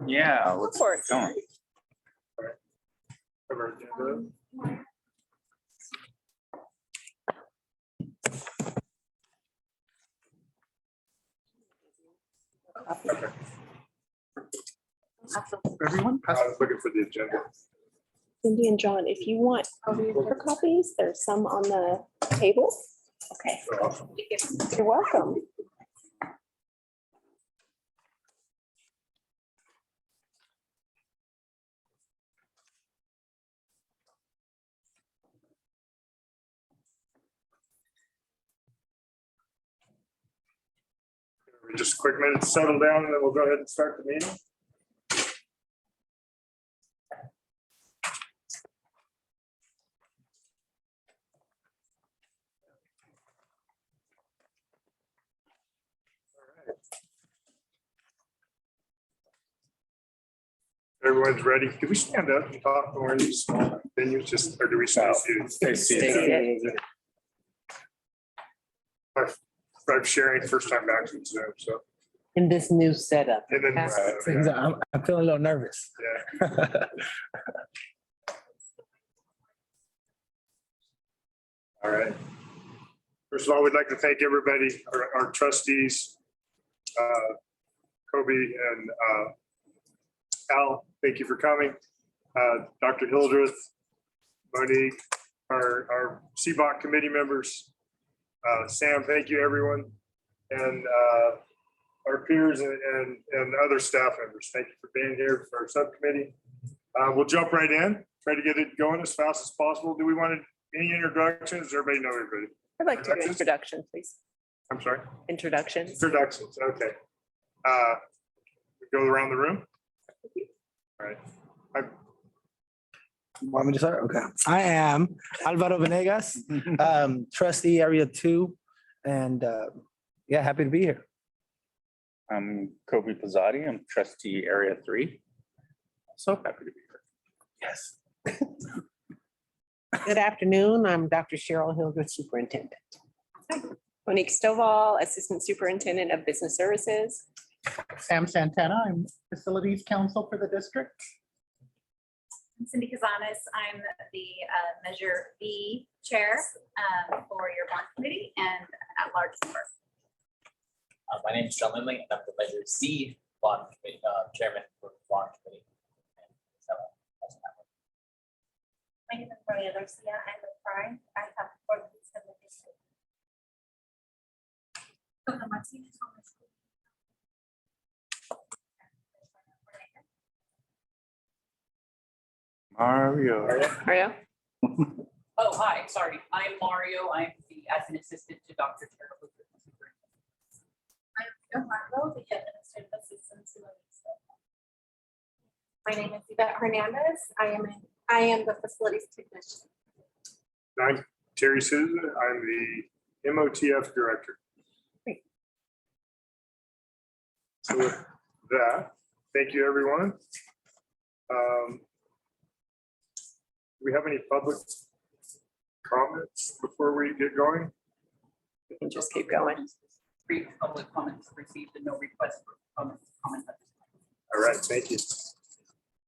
Yeah, let's for it. go on. Okay. Everyone, I was looking for the agenda. Cindy and John, if you want paper copies, there's some on the table. Okay, So, you're welcome. just a quick minute to settle down and then we'll go ahead and start the meeting. Everyone's ready. Can we stand up and talk or in these small venues just, or do we stay seated? I'm sharing first time back to Zoom, so. In this new setup. And then, I'm feeling a little nervous. yeah. All right. First of all, we'd like to thank everybody, our trustees, Kobe and Al, thank you for coming. Dr. Hildreth, Monique, our CBOC committee members, Sam, thank you, everyone. And our peers and other staff members, thank you for being here for our subcommittee. We'll jump right in, try to get it going as fast as possible. Do we want any introductions? Does everybody know everybody? I'd like to do introduction, please. I'm sorry? Introductions. Introductions, okay. We go around the room. All right. Want me to start? Okay. I am Alvaro Venegas, trustee area 2, and yeah, happy to be here. I'm Kobe Pizzati. I'm trustee area 3. So happy to be here. Yes. Good afternoon. I'm Dr. Cheryl Hildreth, superintendent. Monique Stovall, Assistant Superintendent of Business Services. Sam Santana, I'm Facilities Counsel for the district. I'm Cindy Kazanis. I'm the Measure B Chair for your bond committee and at-large member. My name is John Lindley, and I'm the Measure C bond committee chairman for the bond committee. My name is Maria Garcia. I'm the prime. I have 4 weeks in the district. Mario. Mario. Oh, hi, sorry. I'm Mario. I'm the admin assistant to Dr. Cheryl. I'm Marco, the administrative assistant to Lisa. My name is Yvette Hernandez. I am the facilities technician. I'm Terry Souza. I'm the MOTF director. So with that, thank you, everyone. Do we have any public comments before we get going? We can just keep going. Brief public comments received and no request for comment. All right, thank you.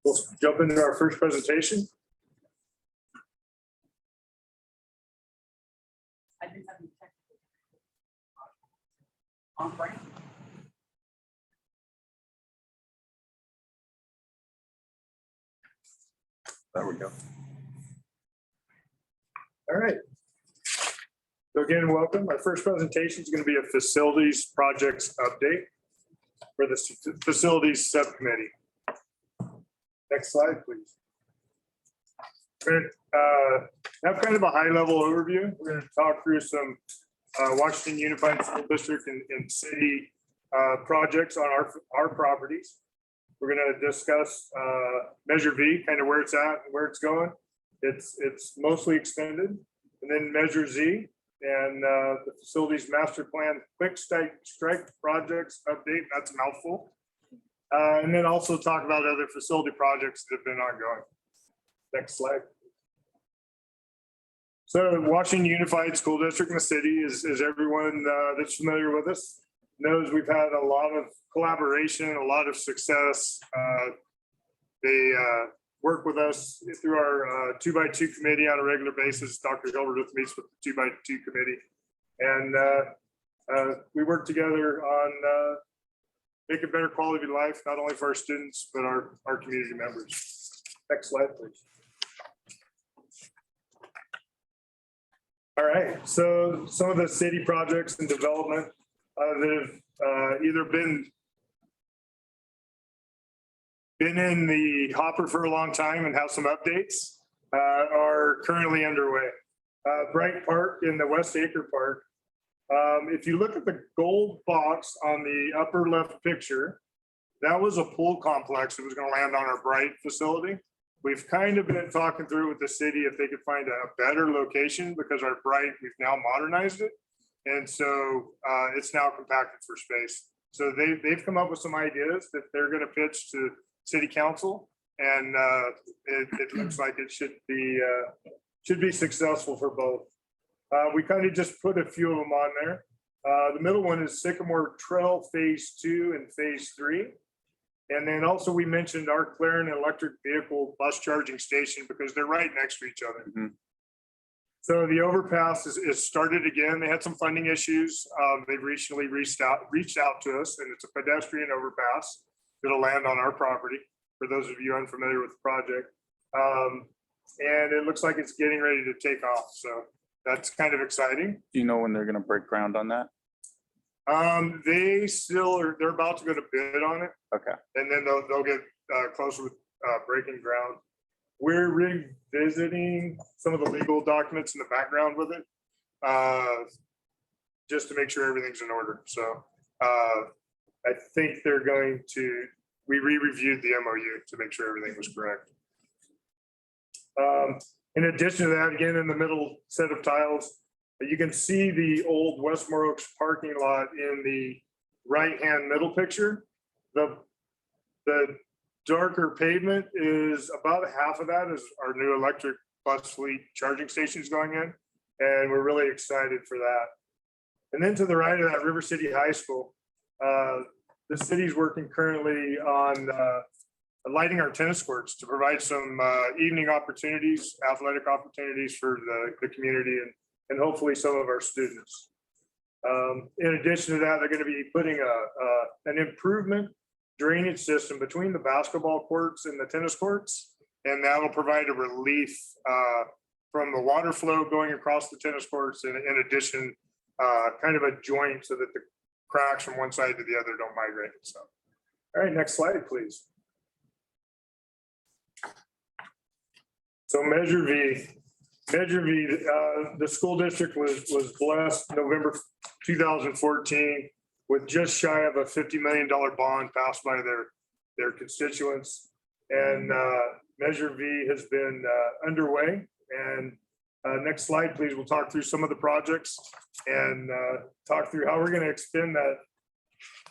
We'll jump into our first presentation. I've been having technical on brand. There we go. All right. So again, welcome. Our first presentation is going to be a facilities projects update for the facilities subcommittee. Next slide, please. We're going to have kind of a high level overview. We're going to talk through some Washington Unified School District and city projects on our properties. We're going to discuss Measure V, kind of where it's at and where it's going. It's mostly extended. And then Measure Z and the facilities master plan quick strike projects update. That's a mouthful. And then also talk about other facility projects that have been ongoing. Next slide. So Washington Unified School District in the city is everyone that's familiar with us. knows we've had a lot of collaboration, a lot of success. They work with us through our 2x2 committee on a regular basis. Dr. Hilbert meets with the 2x2 committee. And we work together on making better quality of life, not only for our students, but our community members. Next slide, please. All right, so some of the city projects and development that have either been in the hopper for a long time and have some updates are currently underway. Bright Park in the West Acre Park. If you look at the gold box on the upper left picture, that was a pool complex that was going to land on our Bright facility. We've kind of been talking through with the city if they could find a better location because our Bright, we've now modernized it. And so it's now compacted for space. So they've come up with some ideas that they're going to pitch to city council. And it looks like it should be successful for both. We kind of just put a few of them on there. The middle one is Sycamore Trail Phase 2 and Phase 3. And then also we mentioned our Clarion electric vehicle bus charging station because they're right next to each other. Mhm. So the overpass is started again. They had some funding issues. They've recently reached out to us, and it's a pedestrian overpass that'll land on our property, for those of you unfamiliar with the project. And it looks like it's getting ready to take off. So that's kind of exciting. Do you know when they're gonna break ground on that? They're about to go to bid on it. Okay. And then they'll get closer with breaking ground. We're revisiting some of the legal documents in the background with it, just to make sure everything's in order. So I think we re-reviewed the MOU to make sure everything was correct. In addition to that, again, in the middle set of tiles, you can see the old Westmore Oaks parking lot in the right-hand middle picture. The darker pavement is about half of that is our new electric bus fleet charging stations going in. And we're really excited for that. And then to the right of that, River City High School, the city's working currently on lighting our tennis courts to provide some evening opportunities, athletic opportunities for the community and hopefully some of our students. In addition to that, they're going to be putting an improvement drainage system between the basketball courts and the tennis courts. And that'll provide a relief from the water flow going across the tennis courts. And in addition, kind of a joint so that the cracks from one side to the other don't migrate. So, all right, next slide, please. So Measure V. The school district was blessed November 2014 with just shy of a $50 million bond passed by their constituents. And Measure V has been underway. And next slide, please. We'll talk through some of the projects and talk through how we're going to expend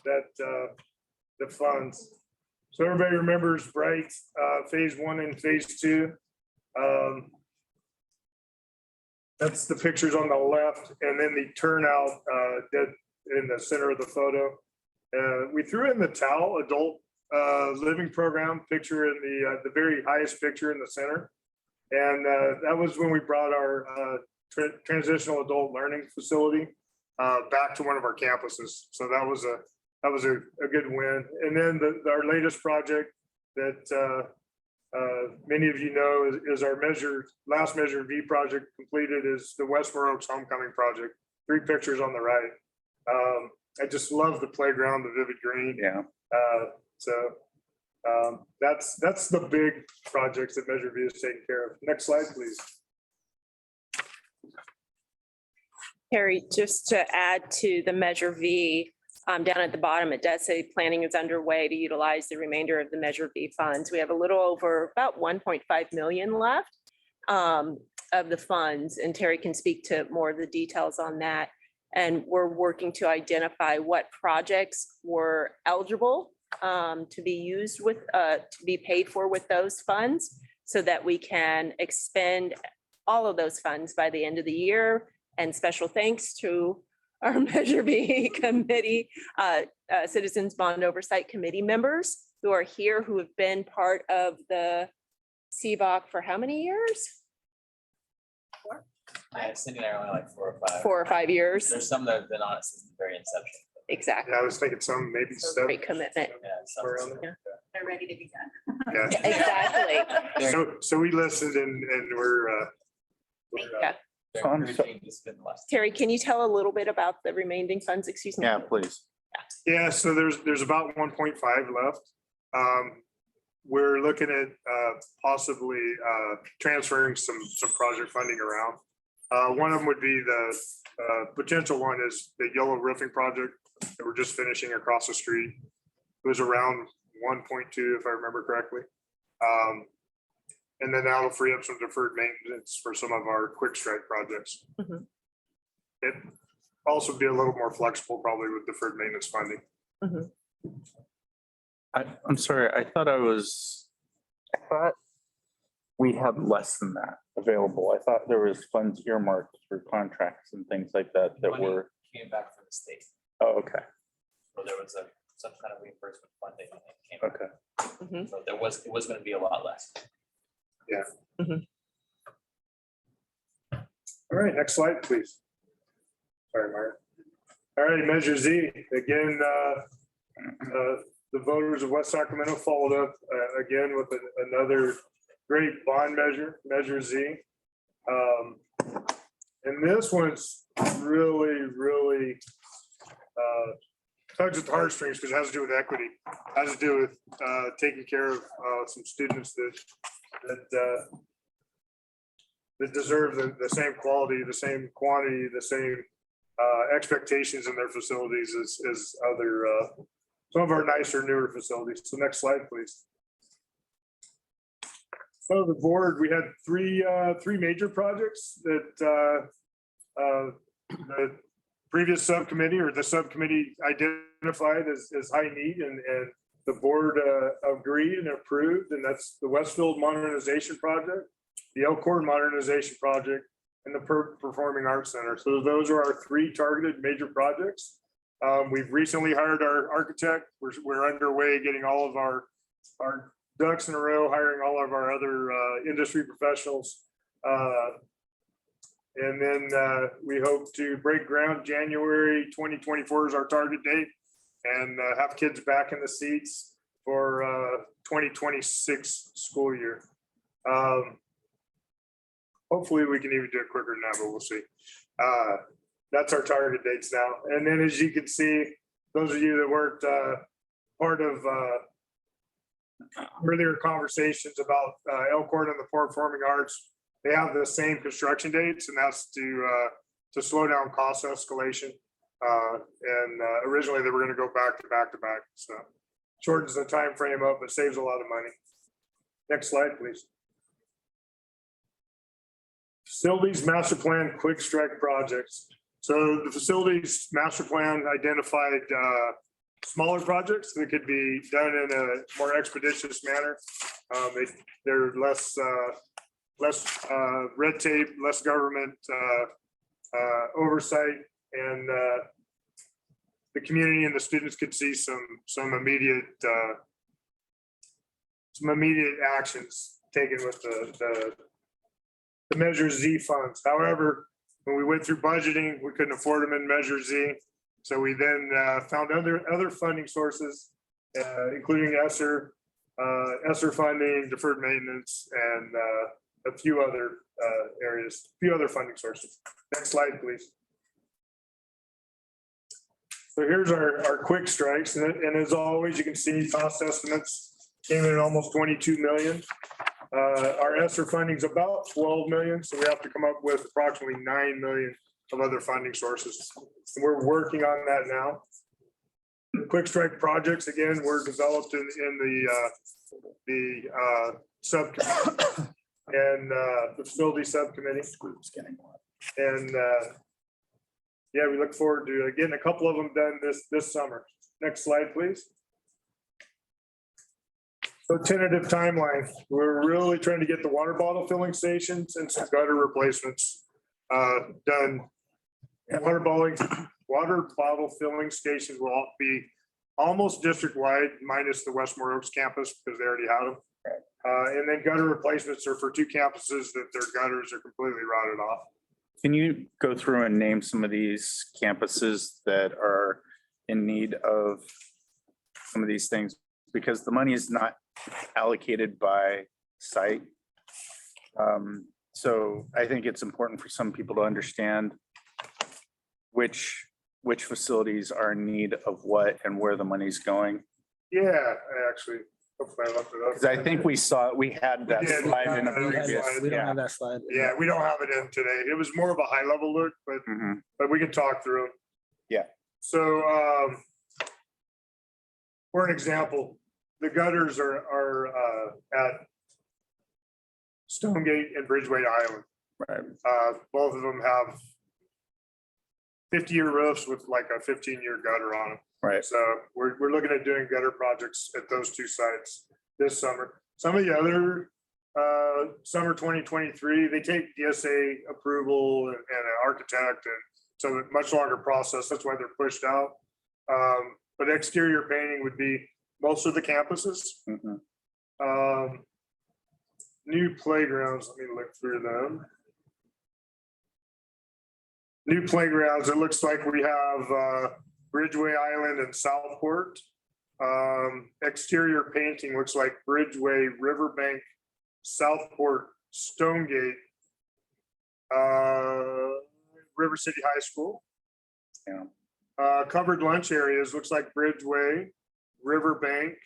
the funds. So everybody remembers Bright Phase 1 and Phase 2. That's the pictures on the left, and then the turnout dead in the center of the photo. We threw in the TAL adult living program picture in the very highest picture in the center. And that was when we brought our transitional adult learning facility back to one of our campuses. So that was a good win. And then our latest project that many of you know is our last Measure V project completed is the Westmore Oaks Homecoming Project. 3 pictures on the right. I just love the playground, the vivid green. Yeah. That's the big projects that Measure V is taking care of. Next slide, please. Harry, just to add to the Measure V, down at the bottom, it does say planning is underway to utilize the remainder of the Measure V funds. We have a little over about 1.5 million left of the funds, and Terry can speak to more of the details on that. And we're working to identify what projects were eligible to be used with, to be paid for with those funds so that we can expend all of those funds by the end of the year. And special thanks to our Measure B committee, Citizens Bond Oversight Committee members who are here, who have been part of the CBOC for how many years? Cindy and I are only like 4 or 5. 4 or 5 years. There's some that have been on it since the very inception. Exactly. Yeah, I was thinking some, maybe So seven. great commitment. Yeah, some- Around They're ready to be done. Yeah. Exactly. So we listened and we're, Yeah. They're I'm encouraging to spend less. Terry, can you tell a little bit about the remaining funds? Excuse me. Yeah, please. yeah, so there's about 1.5 left. We're looking at possibly transferring some project funding around. One of them would be the potential one is the yellow roofing project that we're just finishing across the street. It was around 1.2, if I remember correctly. And then that'll free up some deferred maintenance for some of our quick strike projects. Mhm. It also be a little more flexible probably with deferred maintenance funding. I'm sorry, I thought we had less than that available. I thought there was funds earmarked for contracts and things like that that Money were, Came back from the state, oh, okay, or there was some kind of reimbursement funding that came. back. okay. Mhm. So it was gonna be a lot less. All right, next slide, please. Sorry, Mark. All right, Measure Z, again, the voters of West Sacramento followed up again with another great bond measure, Measure Z. And this one's really tugs at the heartstrings because it has to do with equity, has to do with taking care of some students that deserve the same quality, the same quantity, the same expectations in their facilities as other, some of our nicer, newer facilities. So next slide, please. So the board, we had three major projects that the previous subcommittee or the subcommittee identified as high need and the board agreed and approved, and that's the Westfield Modernization Project, the Elkhorn Modernization Project, and the Performing Arts Center. So those are our three targeted major projects. We've recently hired our architect. We're underway getting all of our ducks in a row, hiring all of our other industry professionals. And then we hope to break ground January 2024 is our target date and have kids back in the seats for 2026 school year. Hopefully we can even do it quicker than that, but we'll see. That's our target dates now. And then as you can see, those of you that weren't part of earlier conversations about Elkhorn and the performing arts, they have the same construction dates, and that's to slow down cost escalation. And originally they were going to go back to back. So shortens the time frame up, but saves a lot of money. Next slide, please. Facilities master plan quick strike projects. So the facilities master plan identified smaller projects that could be done in a more expeditious manner. They're less red tape, less government oversight, and the community and the students could see some immediate actions taken with the Measure Z funds. However, when we went through budgeting, we couldn't afford them in Measure Z. So we then found other funding sources, including ESSER funding, deferred maintenance, and a few other areas, a few other funding sources. Next slide, please. So here's our quick strikes. And as always, you can see cost estimates came in at almost 22 million. Our ESSER funding is about 12 million. So we have to come up with approximately 9 million of other funding sources. And we're working on that now. The quick strike projects, again, were developed in the subcommittee and the facility subcommittee. And yeah, we look forward to getting a couple of them done this summer. Next slide, please. So tentative timeline, we're really trying to get the water bottle filling stations and some gutter replacements done. Water water bottle filling stations will all be almost district-wide minus the Westmore Oaks campus because they already have them. And then gutter replacements are for 2 campuses that their gutters are completely rotted off. Can you go through and name some of these campuses that are in need of some of these things? Because the money is not allocated by site. So I think it's important for some people to understand which facilities are in need of what and where the money's going. Yeah, I actually, hopefully I looked it up. Because I think we had that We did. slide in a We had previous. that. We don't Yeah. have that slide. Yeah, we don't have it in today. It was more of a high-level look, Mhm. but we can talk through. 'Em. Yeah. So, for an example, the gutters are at Stonegate and Bridgeway Island. Right. Both of them have 50-year roofs with like a 15-year gutter on them. Right. So we're looking at doing gutter projects at those 2 sites this summer. Some of the other summer 2023, they take DSA approval and an architect, and so a much longer process. That's why they're pushed out. But exterior painting would be most of the campuses. Mhm. New playgrounds, let me look through them. New playgrounds, it looks like we have Bridgeway Island and Southport. Exterior painting looks like Bridgeway, Riverbank, Southport, Stonegate, River City High School. Yeah. Covered lunch areas looks like Bridgeway, Riverbank,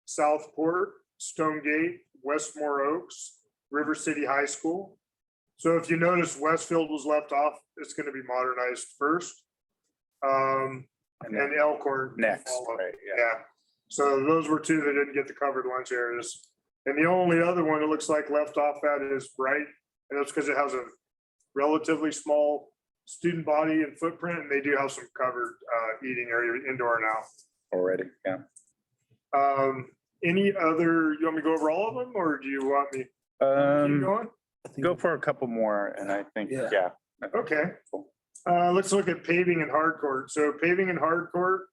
Southport, Stonegate, Westmore Oaks, River City High School. So if you notice Westfield was left off, it's going to be modernized first. And Elkhorn. Next, followed. right, yeah. Yeah. So those were 2 that didn't get the covered lunch areas. And the only other one it looks like left off that is Bright. And that's because it has a relatively small student body and footprint, and they do have some covered eating area indoor and out. Already, yeah. Any other, you want me to go over all of them, or do you want me to keep going? Go for a couple more, and I think, Yeah. yeah. Okay. Let's look at paving and hardcourt. So paving and hardcourt,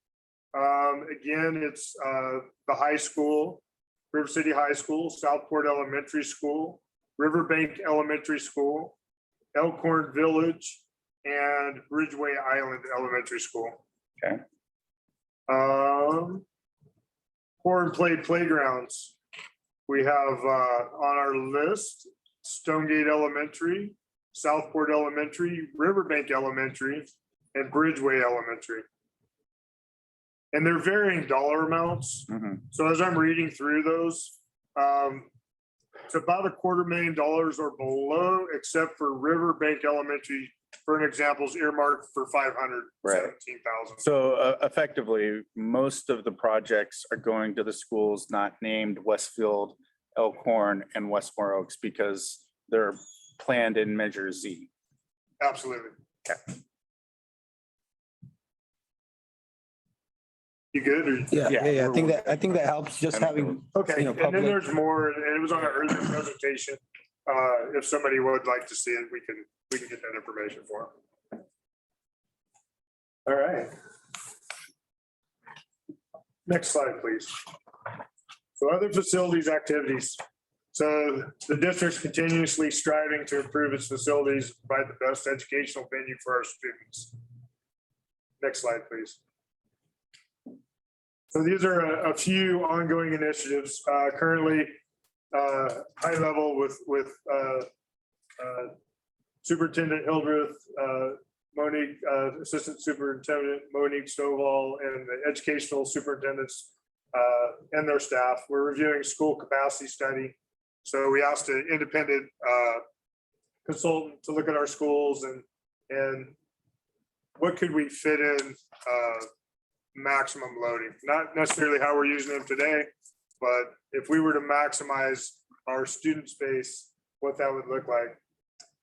again, it's the high school, River City High School, Southport Elementary School, Riverbank Elementary School, Elkhorn Village, and Bridgeway Island Elementary School. Okay. Pour and play playgrounds. We have on our list, Stonegate Elementary, Southport Elementary, Riverbank Elementary, and Bridgeway Elementary. And they're varying dollar amounts. Mhm. So as I'm reading through those, it's about $250,000 or below, except for Riverbank Elementary, for an example, is earmarked for $517,000. So effectively, most of the projects are going to the schools not named Westfield, Elkhorn, and Westmore Oaks because they're planned in Measure Z. Absolutely. Okay. You good? Or- Yeah. I think that helps just having, Okay, you know, and then public- there's more, and it was on an earlier presentation. If somebody would like to see it, we can get that information for them. All right. Next slide, please. So other facilities activities. So the district's continuously striving to improve its facilities, provide the best educational venue for our students. Next slide, please. So these are a few ongoing initiatives currently high level with Superintendent Hildreth, Monique, Assistant Superintendent Monique Stovall, and the educational superintendents and their staff. We're reviewing school capacity study. So we asked an independent consultant to look at our schools and what could we fit in maximum loading, not necessarily how we're using them today, but if we were to maximize our student space, what that would look like.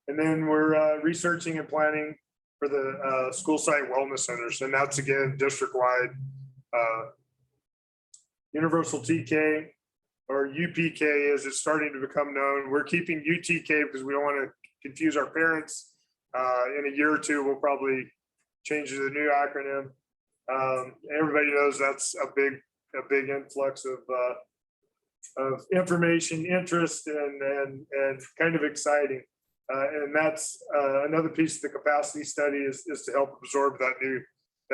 And then we're researching and planning for the school site wellness centers, and that's again district-wide. Universal TK or UPK as it's starting to become known. We're keeping UTK because we don't want to confuse our parents. In a year or two, we'll probably change to the new acronym. Everybody knows that's a big influx of information, interest, and kind of exciting. And that's another piece of the capacity study is to help absorb that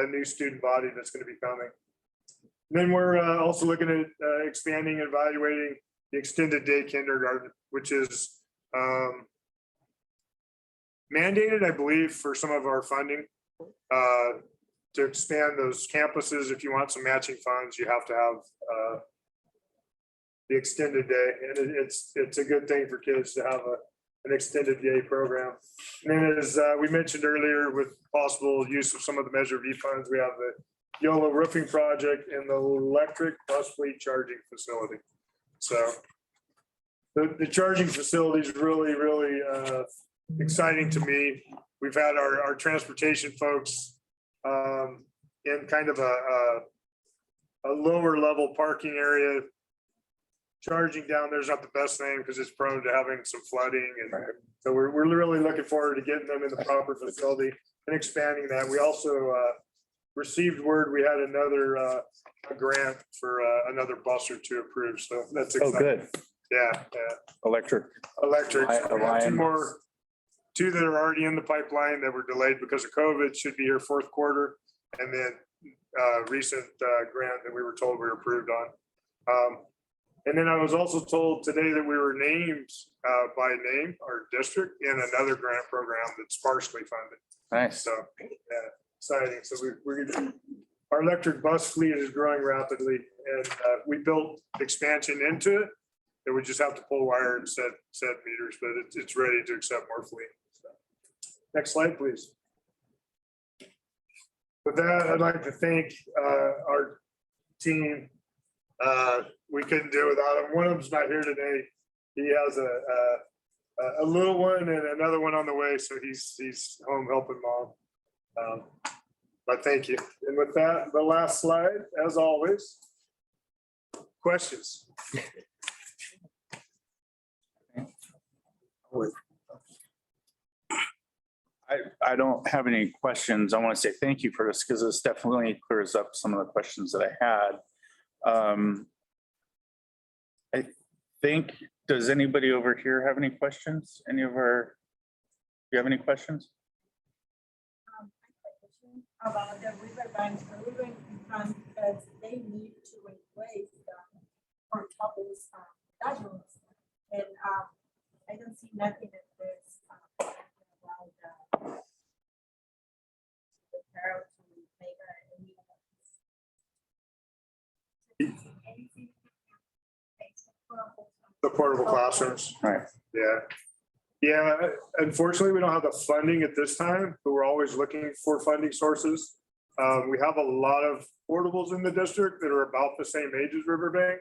new student body that's going to be coming. And then we're also looking at expanding and evaluating the extended day kindergarten, which is mandated, I believe, for some of our funding to expand those campuses. If you want some matching funds, you have to have the extended day, and it's a good thing for kids to have an extended day program. And then as we mentioned earlier, with possible use of some of the Measure V funds, we have the YOLO roofing project and the electric bus fleet charging facility. So the charging facility is really exciting to me. We've had our transportation folks in kind of a lower level parking area. Charging down there's not the best thing because it's prone to having some flooding, and so we're really looking forward to getting them in the proper facility and expanding that. We also received word we had another grant for another bus or two approved, so that's Oh, exciting. good. Yeah. Electric. Electric. Li- So we have Lion. two that are already in the pipeline that were delayed because of COVID, should be here fourth quarter, and then recent grant that we were told we were approved on. And then I was also told today that we were named by name, our district, in another grant program that's partially funded. Nice. So, yeah, exciting. So our electric bus fleet is growing rapidly, and we built expansion into it. And we just have to pull wire and set meters, but it's ready to accept more fleet. So, next slide, please. With that, I'd like to thank our team. We couldn't do it without him. One of them's not here today. He has a little one and another one on the way, so he's home helping mom. But thank you. And with that, the last slide, as always. Questions? I don't have any questions. I want to say thank you for this because this definitely clears up some of the questions that I had. I think, does anybody over here have any questions? Do you have any questions? About the riverbanks, because they need to replace or couples documents. And I don't see nothing in this about the carol to make anything. The portable classrooms. Right. Yeah. Yeah, unfortunately, we don't have the funding at this time, but we're always looking for funding sources. We have a lot of portables in the district that are about the same age as Riverbank.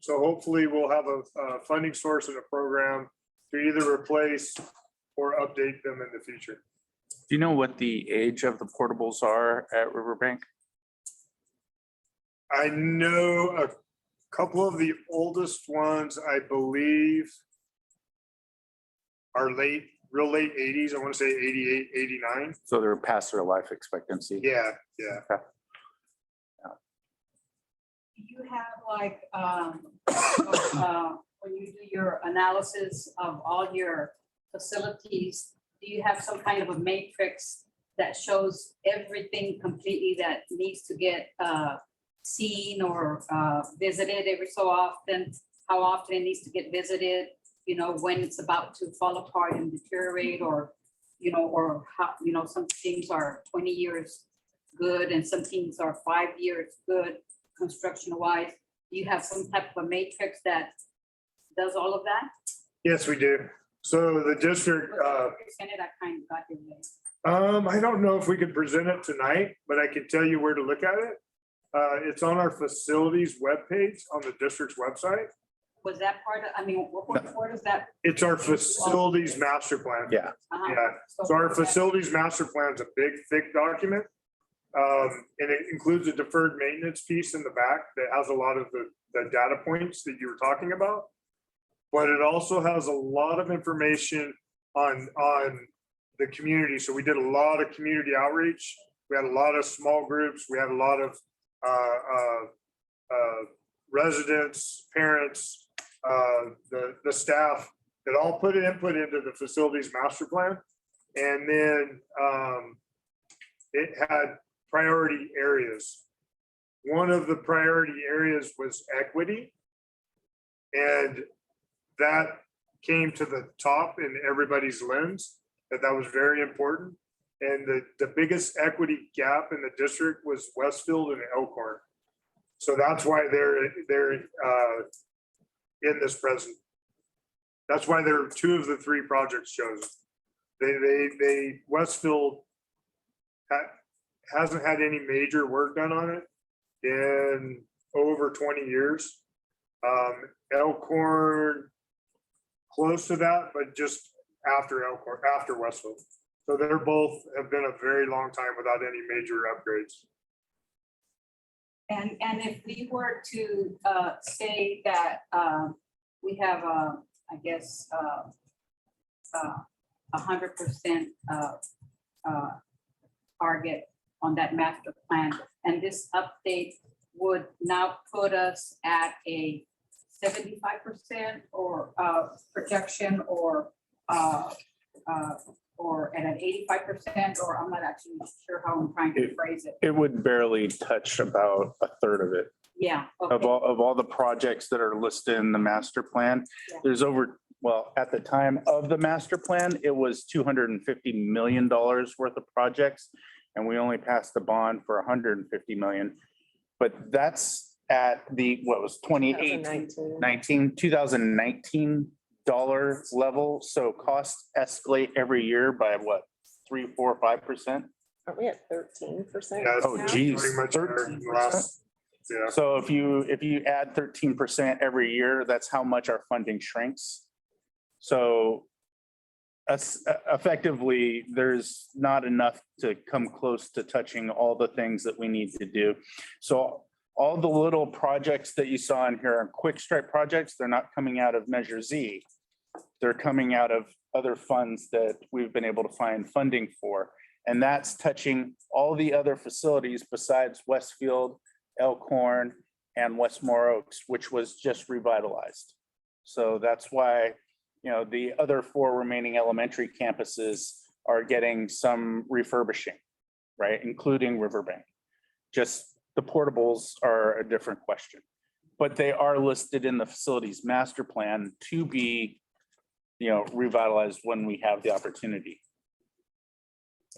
So hopefully we'll have a funding source and a program to either replace or update them in the future. Do you know what the age of the portables are at Riverbank? I know a couple of the oldest ones, I believe, are real late 80s. I want to say 88, 89. So they're past their life expectancy. Yeah. Do you have like, when you do your analysis of all your facilities, do you have some kind of a matrix that shows everything completely that needs to get seen or visited every so often? How often it needs to get visited? You know, when it's about to fall apart and deteriorate, or, or how, some things are 20 years good and some things are 5 years good construction wise. Do you have some type of a matrix that does all of that? Yes, we do. So the district, I kind of got your name. I don't know if we could present it tonight, but I can tell you where to look at it. It's on our facilities webpage on the district's website. Was that part of, where does that? It's our facilities master plan. Yeah. Yeah. So our facilities master plan is a big, thick document. And it includes a deferred maintenance piece in the back that has a lot of the data points that you were talking about. But it also has a lot of information on the community. So we did a lot of community outreach. We had a lot of small groups. We had a lot of residents, parents, the staff that all put input into the facilities master plan. And then it had priority areas. One of the priority areas was equity. And that came to the top in everybody's lens, that was very important. And the biggest equity gap in the district was Westfield and Elkhorn. So that's why they're in this present. That's why there are 2 of the 3 projects chosen. Westfield hasn't had any major work done on it in over 20 years. Elkhorn, close to that, but just after Elkhorn, after Westfield. So they're both have been a very long time without any major upgrades. And if we were to say that we have I guess 100% target on that master plan, and this update would now put us at a 75% or projection, or at an 85%, or I'm not actually sure how I'm trying to phrase it. It would barely touch about a third of it. Yeah. Of Okay. all the projects that are listed in the master plan, Yeah. there's well, at the time of the master plan, it was $250 million worth of projects. And we only passed the bond for 150 million. But that's at the, what was 2019 level. So costs escalate every year by what, 3, 4, 5%? Aren't we at 13%? Yeah, Oh, geez. Pretty much higher than the last. Yeah. So if you add 13% every year, that's how much our funding shrinks. So effectively, there's not enough to come close to touching all the things that we need to do. So all the little projects that you saw in here are quick strike projects. They're not coming out of Measure Z. They're coming out of other funds that we've been able to find funding for. And that's touching all the other facilities besides Westfield, Elkhorn, and Westmore Oaks, which was just revitalized. So that's why, the other 4 remaining elementary campuses are getting some refurbishing, right? Including Riverbank. Just the portables are a different question, but they are listed in the facilities master plan to be, revitalized when we have the opportunity.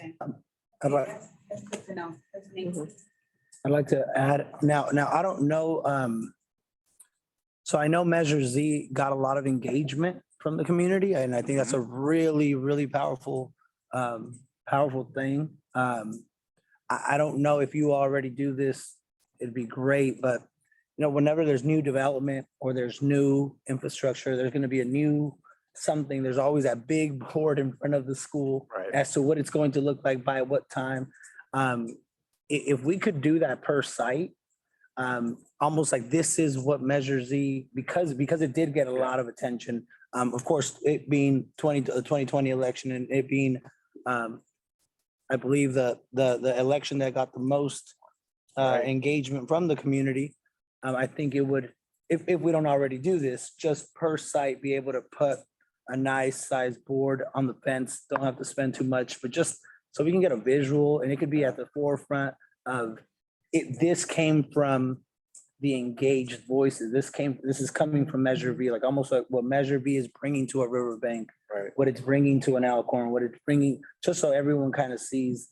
I'd like- That's good to know. That's neat. I'd like to add, now, I don't know, so I know Measure Z got a lot of engagement from the community, and I think that's a really, really powerful thing. I don't know if you already do this, it'd be great, but whenever there's new development or there's new infrastructure, there's gonna be a new something, there's always that big board in front of the school Right. as to what it's going to look like by what time. If we could do that per site, almost like this is what Measure Z, because it did get a lot of attention. Of course, it being the 2020 election, and it being, I believe the election that got the most Right. engagement from the community. I think it would, if we don't already do this, just per site, be able to put a nice size board on the fence. Don't have to spend too much, but just so we can get a visual, and it could be at the forefront of it. This came from the engaged voices. This is coming from Measure V, like almost like what Measure V is bringing to a Riverbank, Right. what it's bringing to an Alcorn, what it's bringing, just so everyone kind of sees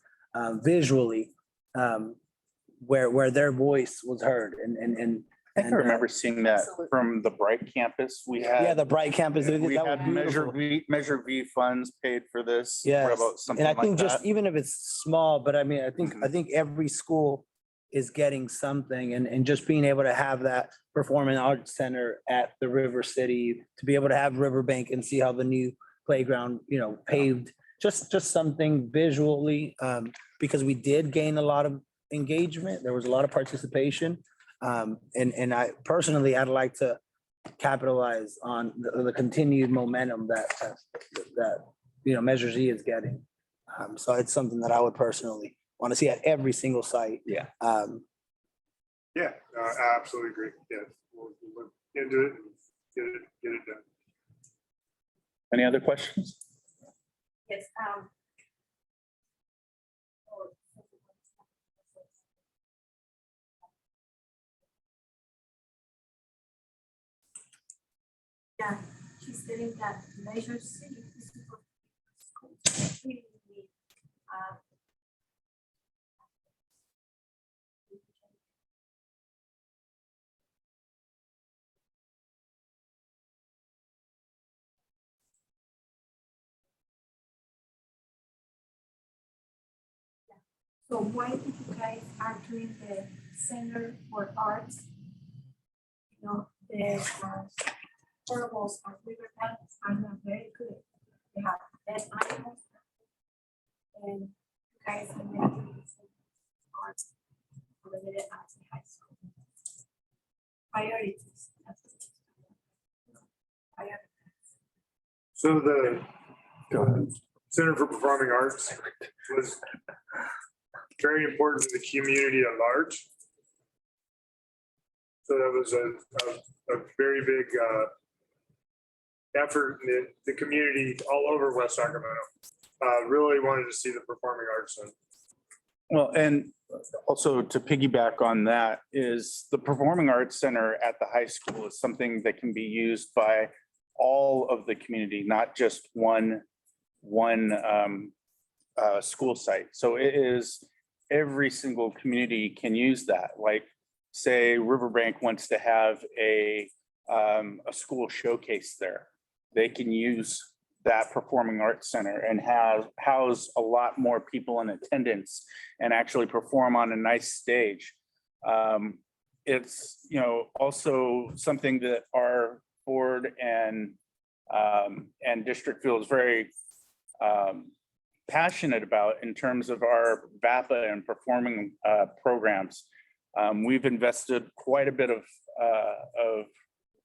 visually where their voice was heard. And I think I remember seeing that Absolutely. from the Bright campus. We had. yeah, the Bright Campus. We that was had Measure beautiful. Measure V funds paid for this. for Yes, about something and I think like just that. even if it's small, but I mean, I Mhm. think every school is getting something, and just being able to have that performing arts center at the River City, to be able to have Riverbank and see how the new playground, paved, just something visually, because we did gain a lot of engagement. There was a lot of participation. And I personally, I'd like to capitalize on the continued momentum that Measure Z is getting. So it's something that I would personally want to see at every single site. Yeah. Yeah, I absolutely agree. Yeah, we'll look into it and get it done. Any other questions? Yes, yeah, she's getting that Measure C. This is for schools. We need, So why did you guys are doing the Center for Arts? You know, the portables on Riverbank are not very good. They have dead animals. And you guys are making this arts related arts in high school. Priorities. That's what it's about. Priorities. So the Center for Performing Arts was very important to the community at large. So that was a very big effort in the community all over West Sacramento. Really wanted to see the performing arts center. Well, and also to piggyback on that is the Performing Arts Center at the high school is something that can be used by all of the community, not just one school site. So it is every single community can use that. Like say Riverbank wants to have a school showcase there. They can use that Performing Arts Center and house a lot more people in attendance and actually perform on a nice stage. It's, you know, also something that our board and district feels very passionate about in terms of our VAPA and performing programs. We've invested quite a bit of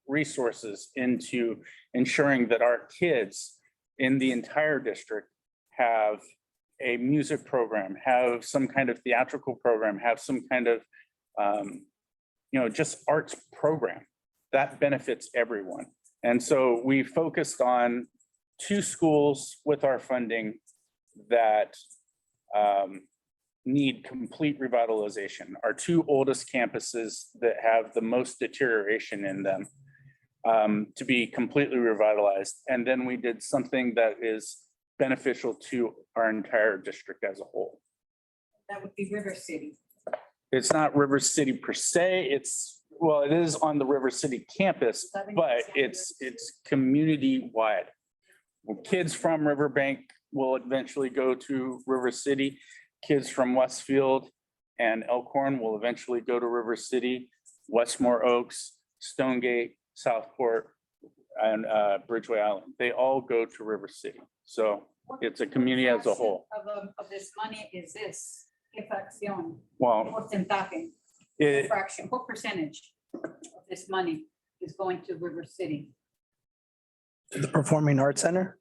resources into ensuring that our kids in the entire district have a music program, have some kind of theatrical program, have some kind of, you know, just arts program that benefits everyone. And so we focused on 2 schools with our funding that need complete revitalization. Our 2 oldest campuses that have the most deterioration in them to be completely revitalized. And then we did something that is beneficial to our entire district as a whole. That would be River City. It's not River City per se, it's, well, it is on the River City campus, but it's community-wide. Kids from Riverbank will eventually go to River City. Kids from Westfield and Elkhorn will eventually go to River City, Westmore Oaks, Stonegate, Southport, and Bridgeway Island. They all go to River City. So it's a community as a whole. Of this money is this, ¿qué fracción? Well, Porcentaje, it, fraction, what percentage of this money is going to River City? The Performing Arts Center?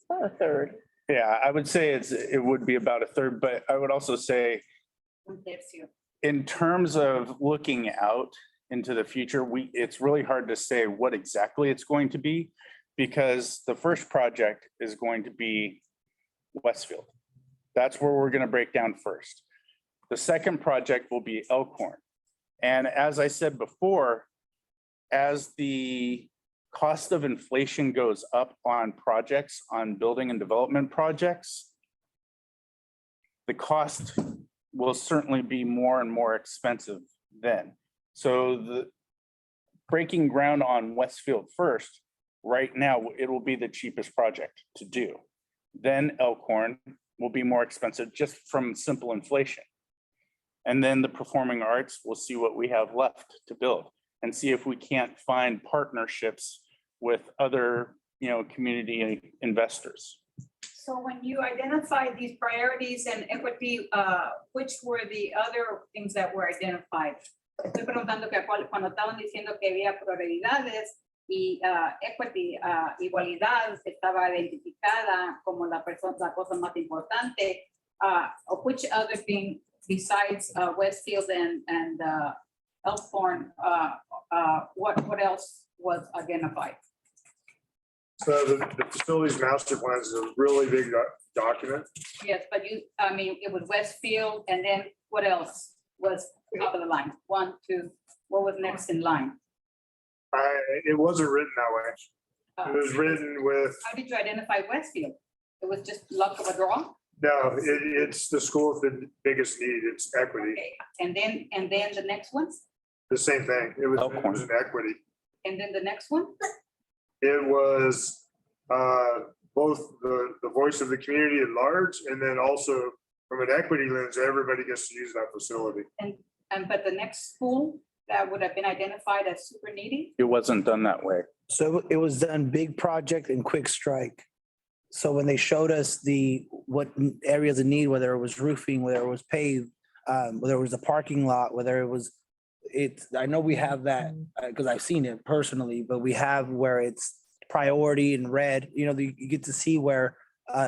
About a third. yeah, I would say it would be about a third, but I would also say Un tercio. in terms of looking out into the future, it's really hard to say what exactly it's going to be because the first project is going to be Westfield. That's where we're going to break down first. The second project will be Elkhorn. And as I said before, as the cost of inflation goes up on projects, on building and development projects, the cost will certainly be more and more expensive then. So the breaking ground on Westfield first, right now, it will be the cheapest project to do. Then Elkhorn will be more expensive just from simple inflation. And then the performing arts, we'll see what we have left to build and see if we can't find partnerships with other, you know, community investors. So when you identify these priorities and equity, which were the other things that were identified? Estoy preguntando que cuando estaban diciendo que había prioridades y equity, igualdad estaba identificada como la cosa más importante. Of which other thing besides Westfield and Elkhorn, what else was identified? So the facilities master plan is a really big document. Yes, but I mean, it was Westfield, and then what else was top of the line? 1, 2, what was next in line? It wasn't written that way. It was written with, How did you identify Westfield? It was just luck of a draw? no, it's the school with the biggest need. It's equity. Okay, and then the next one, The same thing. It was an equity. and then the next one? It was both the voice of the community at large, and then also from an equity lens, everybody gets to use that facility. And but the next school that would have been identified as super needy? It wasn't done that way. So it was done big project and quick strike. So when they showed us what areas of need, whether it was roofing, whether it was paved, whether it was a parking lot, whether it was, I know we have that, because I've seen it personally, but we have where it's priority in red, you get to see where,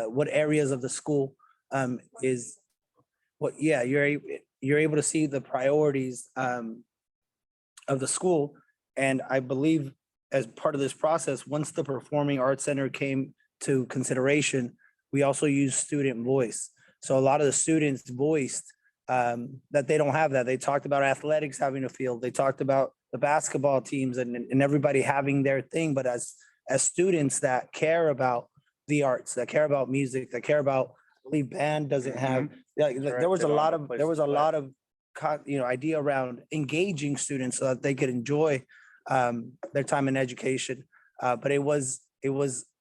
what areas of the school is, you're able to see the priorities of the school. And I believe as part of this process, once the Performing Arts Center came to consideration, we also used student voice. So a lot of the students voiced that they don't have that. They talked about athletics having a field. They talked about the basketball teams and everybody having their thing. But as students that care about the arts, that care about music, that care about, I believe band doesn't have, there was a lot of idea around engaging students so that they could enjoy their time in education. But it was,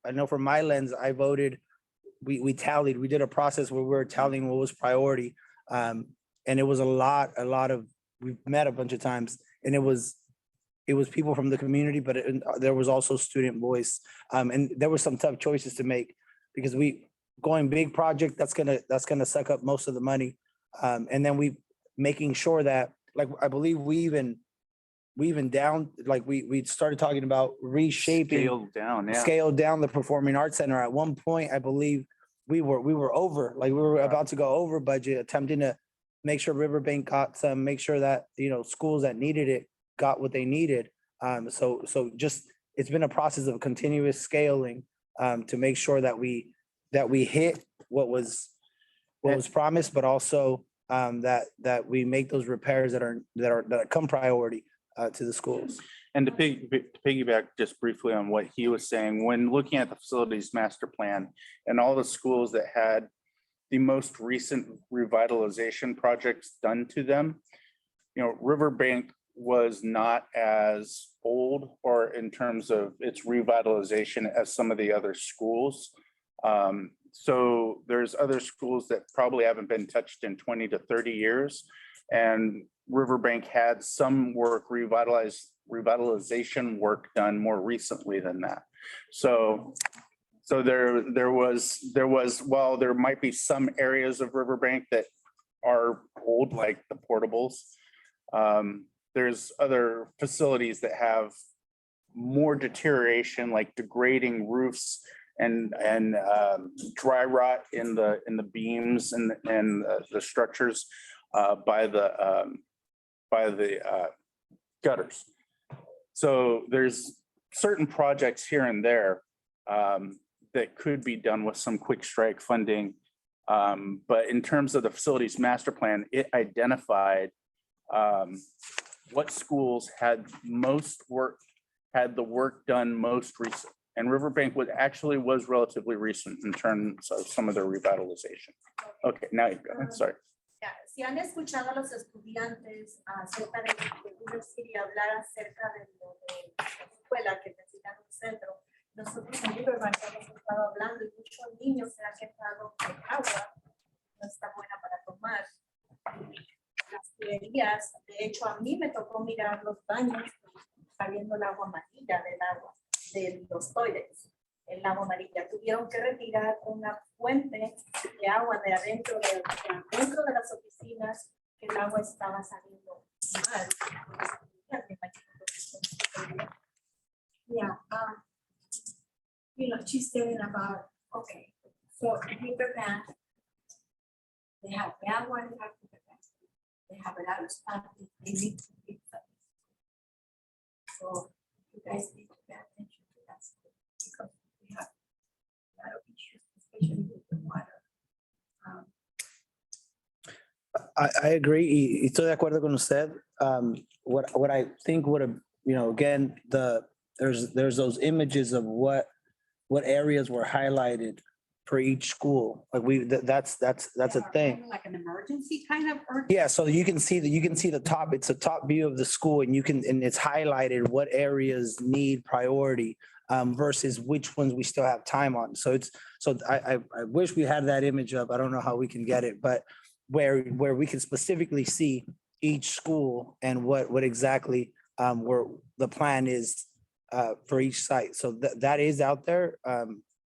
I know from my lens, I voted, we tallied, we did a process where we were tallying what was priority. And it was a lot of, we've met a bunch of times, and it was people from the community, but there was also student voice. And there were some tough choices to make, because going big project, that's gonna suck up most of the money. And then making sure that, like, I believe we even down, like we started talking about reshaping. Scaled down the Performing Arts Center. At one point, I believe we were over, like we were about to go over budget, attempting to make sure Riverbank got some, make sure that, schools that needed it got what they needed. So just, it's been a process of continuous scaling to make sure that we hit what was promised, but also that we make those repairs that come priority to the schools. And to piggyback just briefly on what he was saying, when looking at the facilities master plan and all the schools that had the most recent revitalization projects done to them, Riverbank was not as old or in terms of its revitalization as some of the other schools. So there's other schools that probably haven't been touched in 20 to 30 years. And Riverbank had some revitalization work done more recently than that. So there was, while there might be some areas of Riverbank that are old, like the portables, there's other facilities that have more deterioration, like degrading roofs and dry rot in the beams and the structures by the gutters. So there's certain projects here and there that could be done with some quick strike funding. But in terms of the facilities master plan, it identified what schools had the work done most recent. And Riverbank was relatively recent in terms of some of their revitalization. Okay, now you go. Sorry. Si han escuchado a los estudiantes acerca de y hablar acerca de lo de la escuela que necesitan un centro, nosotros en Riverbank hemos estado hablando y muchos niños se han quejado que el agua no está buena para tomar. Las tuberías, de hecho a mí me tocó mirar los baños saliendo el agua amarilla de los toilets. El agua amarilla. Tuvieron que retirar una fuente de agua de adentro de las oficinas, que el agua estaba saliendo mal. Yeah. she's saying about, okay, so riverbank, they have bad water, they have riverbank. They have a lot of stuff that they need to fix up. So you guys need to pay attention to that stuff, because we have a lot of issues, especially with the water. I agree, y estoy de acuerdo con usted. What I think would have, again, there's those images of what areas were highlighted for each school. Like that's a thing. Like an emergency kind of. Yeah, so you can see the top, it's a top view of the school and and it's highlighted what areas need priority versus which ones we still have time on. So I wish we had that image up. I don't know how we can get it, but where we can specifically see each school and what exactly where the plan is for each site. So that is out there.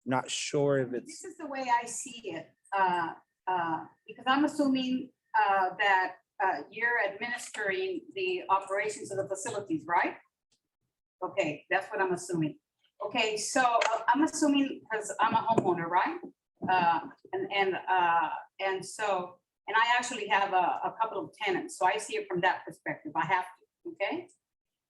Not sure if it's. This is the way I see it, because I'm assuming that you're administering the operations of the facilities, right? Okay, that's what I'm assuming. Okay, so I'm assuming, because I'm a homeowner, right? And I actually have a couple of tenants, so I see it from that perspective. I have to, okay?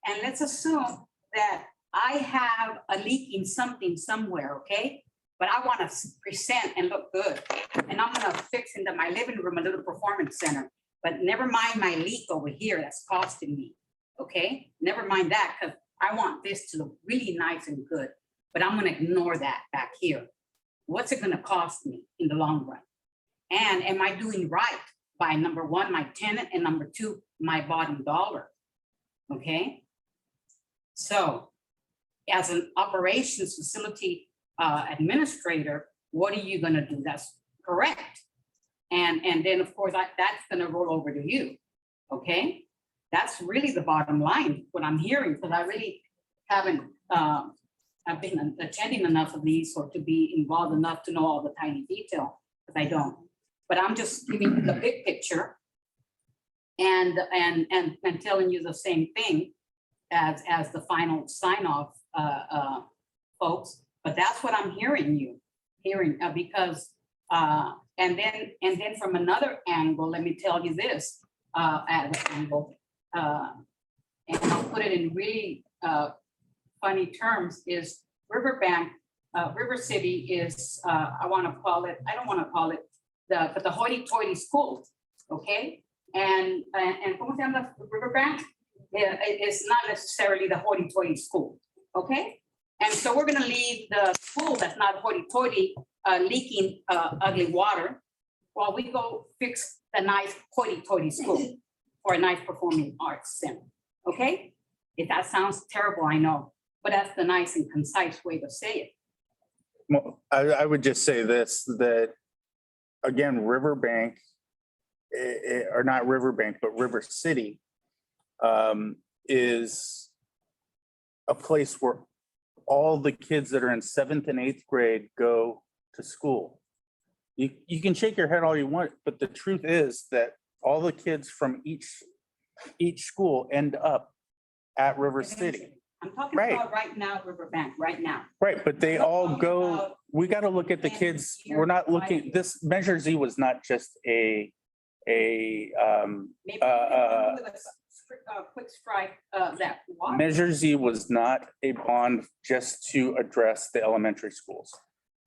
And let's assume that I have a leak in something somewhere, okay? But I want to present and look good. And I'm gonna fix into my living room a little performance center. But never mind my leak over here that's costing me, okay? Never mind that, because I want this to look really nice and good. But I'm gonna ignore that back here. What's it gonna cost me in the long run? And am I doing right by number one, my tenant, and number two, my bottom dollar? Okay. So as an operations facility administrator, what are you gonna do? That's correct. And then of course, that's gonna roll over to you. Okay. That's really the bottom line, what I'm hearing, because I really haven't I've been attending enough of these or to be involved enough to know all the tiny detail, because I don't. But I'm just giving you the big picture and telling you the same thing as the final sign off, folks. But that's what I'm hearing because and then from another angle, let me tell you this angle, and I'll put it in really funny terms, is Riverbank, River City is I don't want to call it the hoity-toity school, okay? And ¿cómo se llama Riverbank? It's not necessarily the hoity-toity school, okay? And so we're gonna leave the school that's not hoity-toity leaking ugly water while we go fix the nice hoity-toity school or a nice performing arts center, okay? If that sounds terrible, I know, but that's the nice and concise way to say it. Well, I would just say this, that again, Riverbank, or not Riverbank, but River City is a place where all the kids that are in 7th and 8th grade go to school. You can shake your head all you want, but the truth is that all the kids from each school end up at River City. I'm talking Right. about right now, Riverbank, right now. Right, but they all go, we got to look at the kids. We're not looking, this Measure Z was not just Maybe we can do with a quick strike that water. Measure Z was not a bond just to address the elementary schools.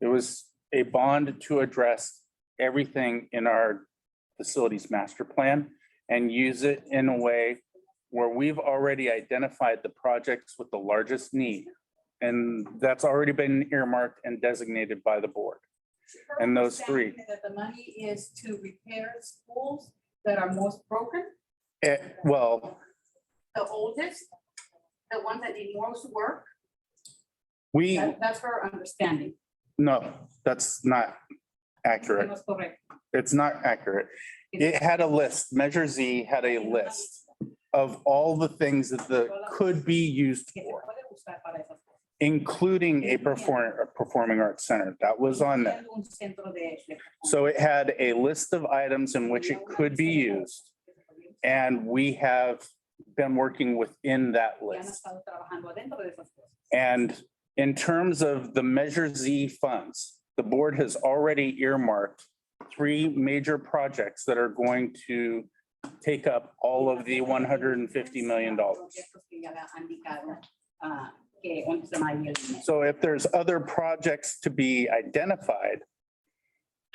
It was a bond to address everything in our facilities master plan and use it in a way where we've already identified the projects with the largest need. And that's already been earmarked and designated by the board. And those three. That the money is to repair schools that are most broken, Well, the oldest, the ones that need most work. we, That's her understanding. no, that's not accurate. That's correct. It's not accurate. It had a list. Measure Z had a list of all the things that could be used for, including a performing arts center. That was on there. So it had a list of items in which it could be used. And we have been working within that list. And In terms of the Measure Z funds, the board has already earmarked 3 major projects that are going to take up all of the $150 million. So if there's other projects to be identified,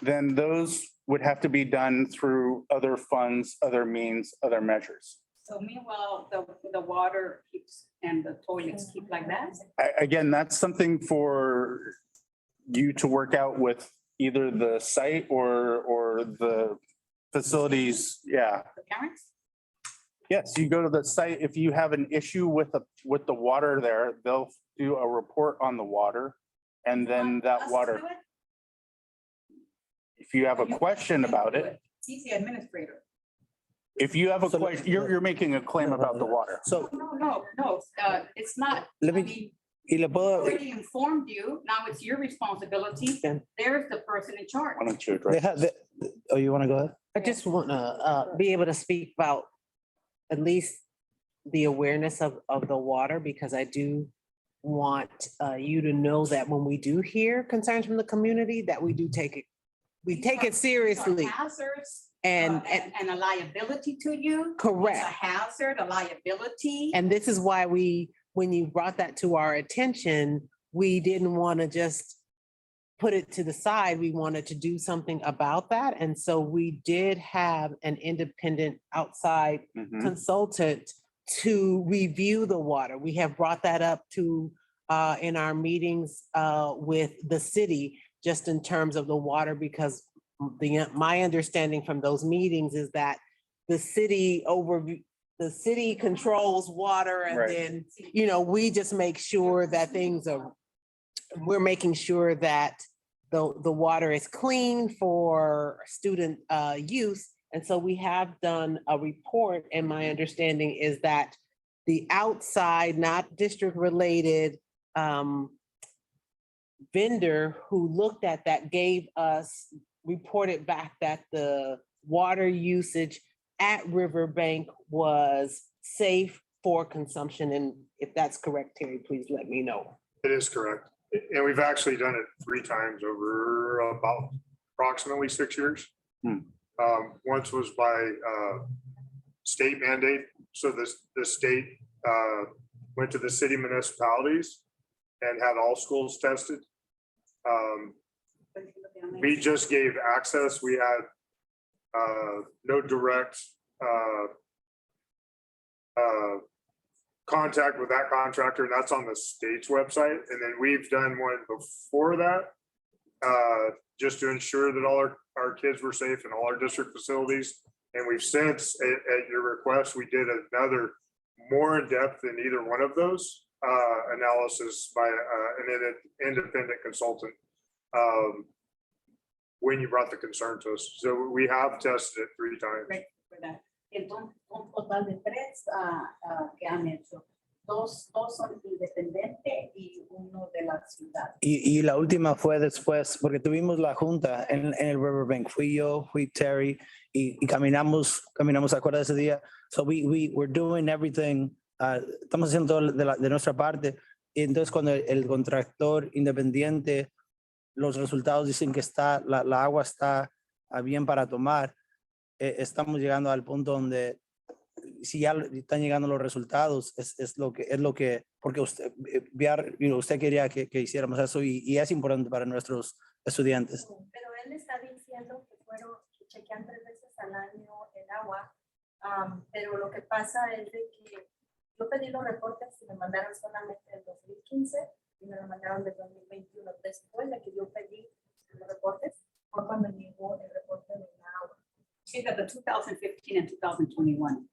then those would have to be done through other funds, other means, other measures. So meanwhile, the water keeps and the toilets keep like that? Again, that's something for you to work out with either the site or the facilities. Yeah. The parents? Yes, you go to the site. If you have an issue with the water there, they'll do a report on the water. And then that water, if you have a question about it, He's the administrator. if you have a question, you're making a claim about the water. So No, it's not. let I me, mean, y le I puedo, already informed you. Now it's your responsibility. Can- There's the person in charge. Why don't you address? oh, you want to go ahead? I just want to be able to speak about at least the awareness of the water, because I do want you to know that when we do hear concerns from the community, that we do take it, we take it seriously. Hazards. And And a liability to you. correct. It's a hazard, a liability. And this is why when you brought that to our attention, we didn't want to just put it to the side. We wanted to do something about that. And so we did have an independent outside Mhm. consultant to review the water. We have brought that up to in our meetings with the city, just in terms of the water, because my understanding from those meetings is that the city controls water, and Right. then, we just make sure that we're making sure that the water is clean for student use. And so we have done a report, and my understanding is that the outside, not district related, vendor who looked at that reported back that the water usage at Riverbank was safe for consumption. And if that's correct, Terry, please let me know. It is correct. And we've actually done it 3 times over about approximately 6 years. Once was by state mandate. So the state went to the city municipalities and had all schools tested. We just gave access. We had no direct contact with that contractor, and that's on the state's website. And then we've done one before that, just to ensure that all our kids were safe in all our district facilities. And we've since, at your request, we did another more in-depth than either one of those analysis by an independent consultant when you brought the concern to us. So we have tested it 3 times. Entonces, un total de 3 que han hecho. Dos son independientes y uno de la ciudad. Y la última fue después, porque tuvimos la junta en el Riverbank. Fui yo, fui Terry, y caminamos, ¿se acuerda de ese día? So we're doing everything, estamos haciendo todo de nuestra parte. Y entonces cuando el contractor independiente, los resultados dicen que la agua está bien para tomar, estamos llegando al punto donde si ya están llegando los resultados, es lo que, porque usted quería que hiciéramos eso, y es importante para nuestros estudiantes. Pero él está diciendo que chequean 3 veces al año el agua, pero lo que pasa es de que yo pedí los reportes y me mandaron solamente el 2015 y me lo mandaron del 2021. Después de que yo pedí los reportes, fue cuando llegó el reporte de agua. Sí, the 2015 and 2021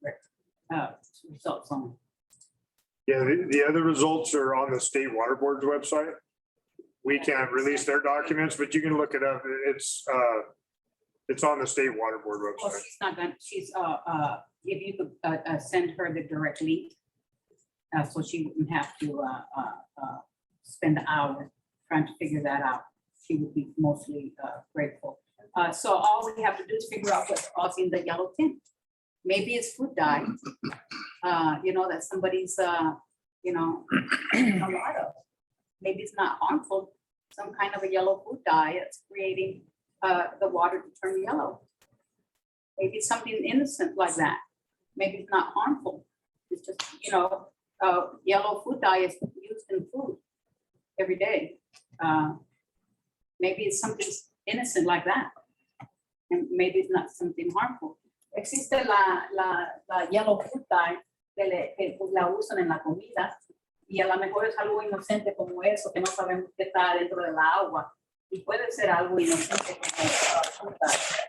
results on. Yeah, the other results are on the state water board's website. We can't release their documents, but you can look it up. It's on the state water board Well, website. she's not gonna, if you could send her the direct link, so she wouldn't have to spend hours trying to figure that out. She would be mostly grateful. So all we have to do is figure out what's causing the yellow tint. Maybe it's food dye, that somebody's, a lot of. maybe it's not harmful, some kind of a yellow food dye that's creating the water to turn yellow. Maybe it's something innocent like that. Maybe it's not harmful. It's just, yellow food dye is used in food every day. Maybe it's something innocent like that. And maybe it's not something harmful. Existe la yellow food dye que pues, la usan en la comida y a lo mejor es algo inocente como eso, que no sabemos qué está dentro del agua y puede ser algo inocente como fruta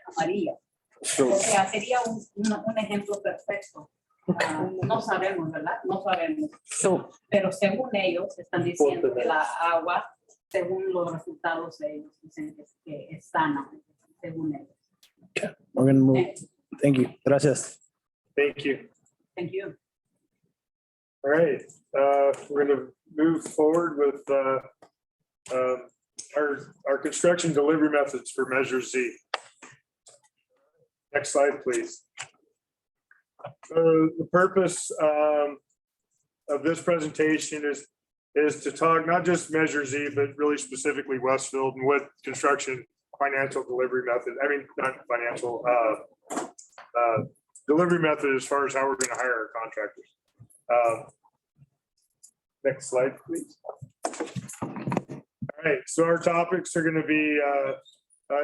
amarilla. O sea, sería un ejemplo perfecto. No sabemos, ¿verdad? No sabemos. Pero según ellos, están diciendo que la agua, según los resultados de ellos, dicen que es sana, según ellos. We're gonna move. Thank you. Gracias. Thank you. Thank you. All right, we're gonna move forward with our construction delivery methods for Measure Z. Next slide, please. The purpose of this presentation is to talk not just Measure Z, but really specifically Westfield and what construction financial delivery method, I mean, not financial, delivery method as far as how we're gonna hire our contractors. Next slide, please. All right, so our topics are gonna be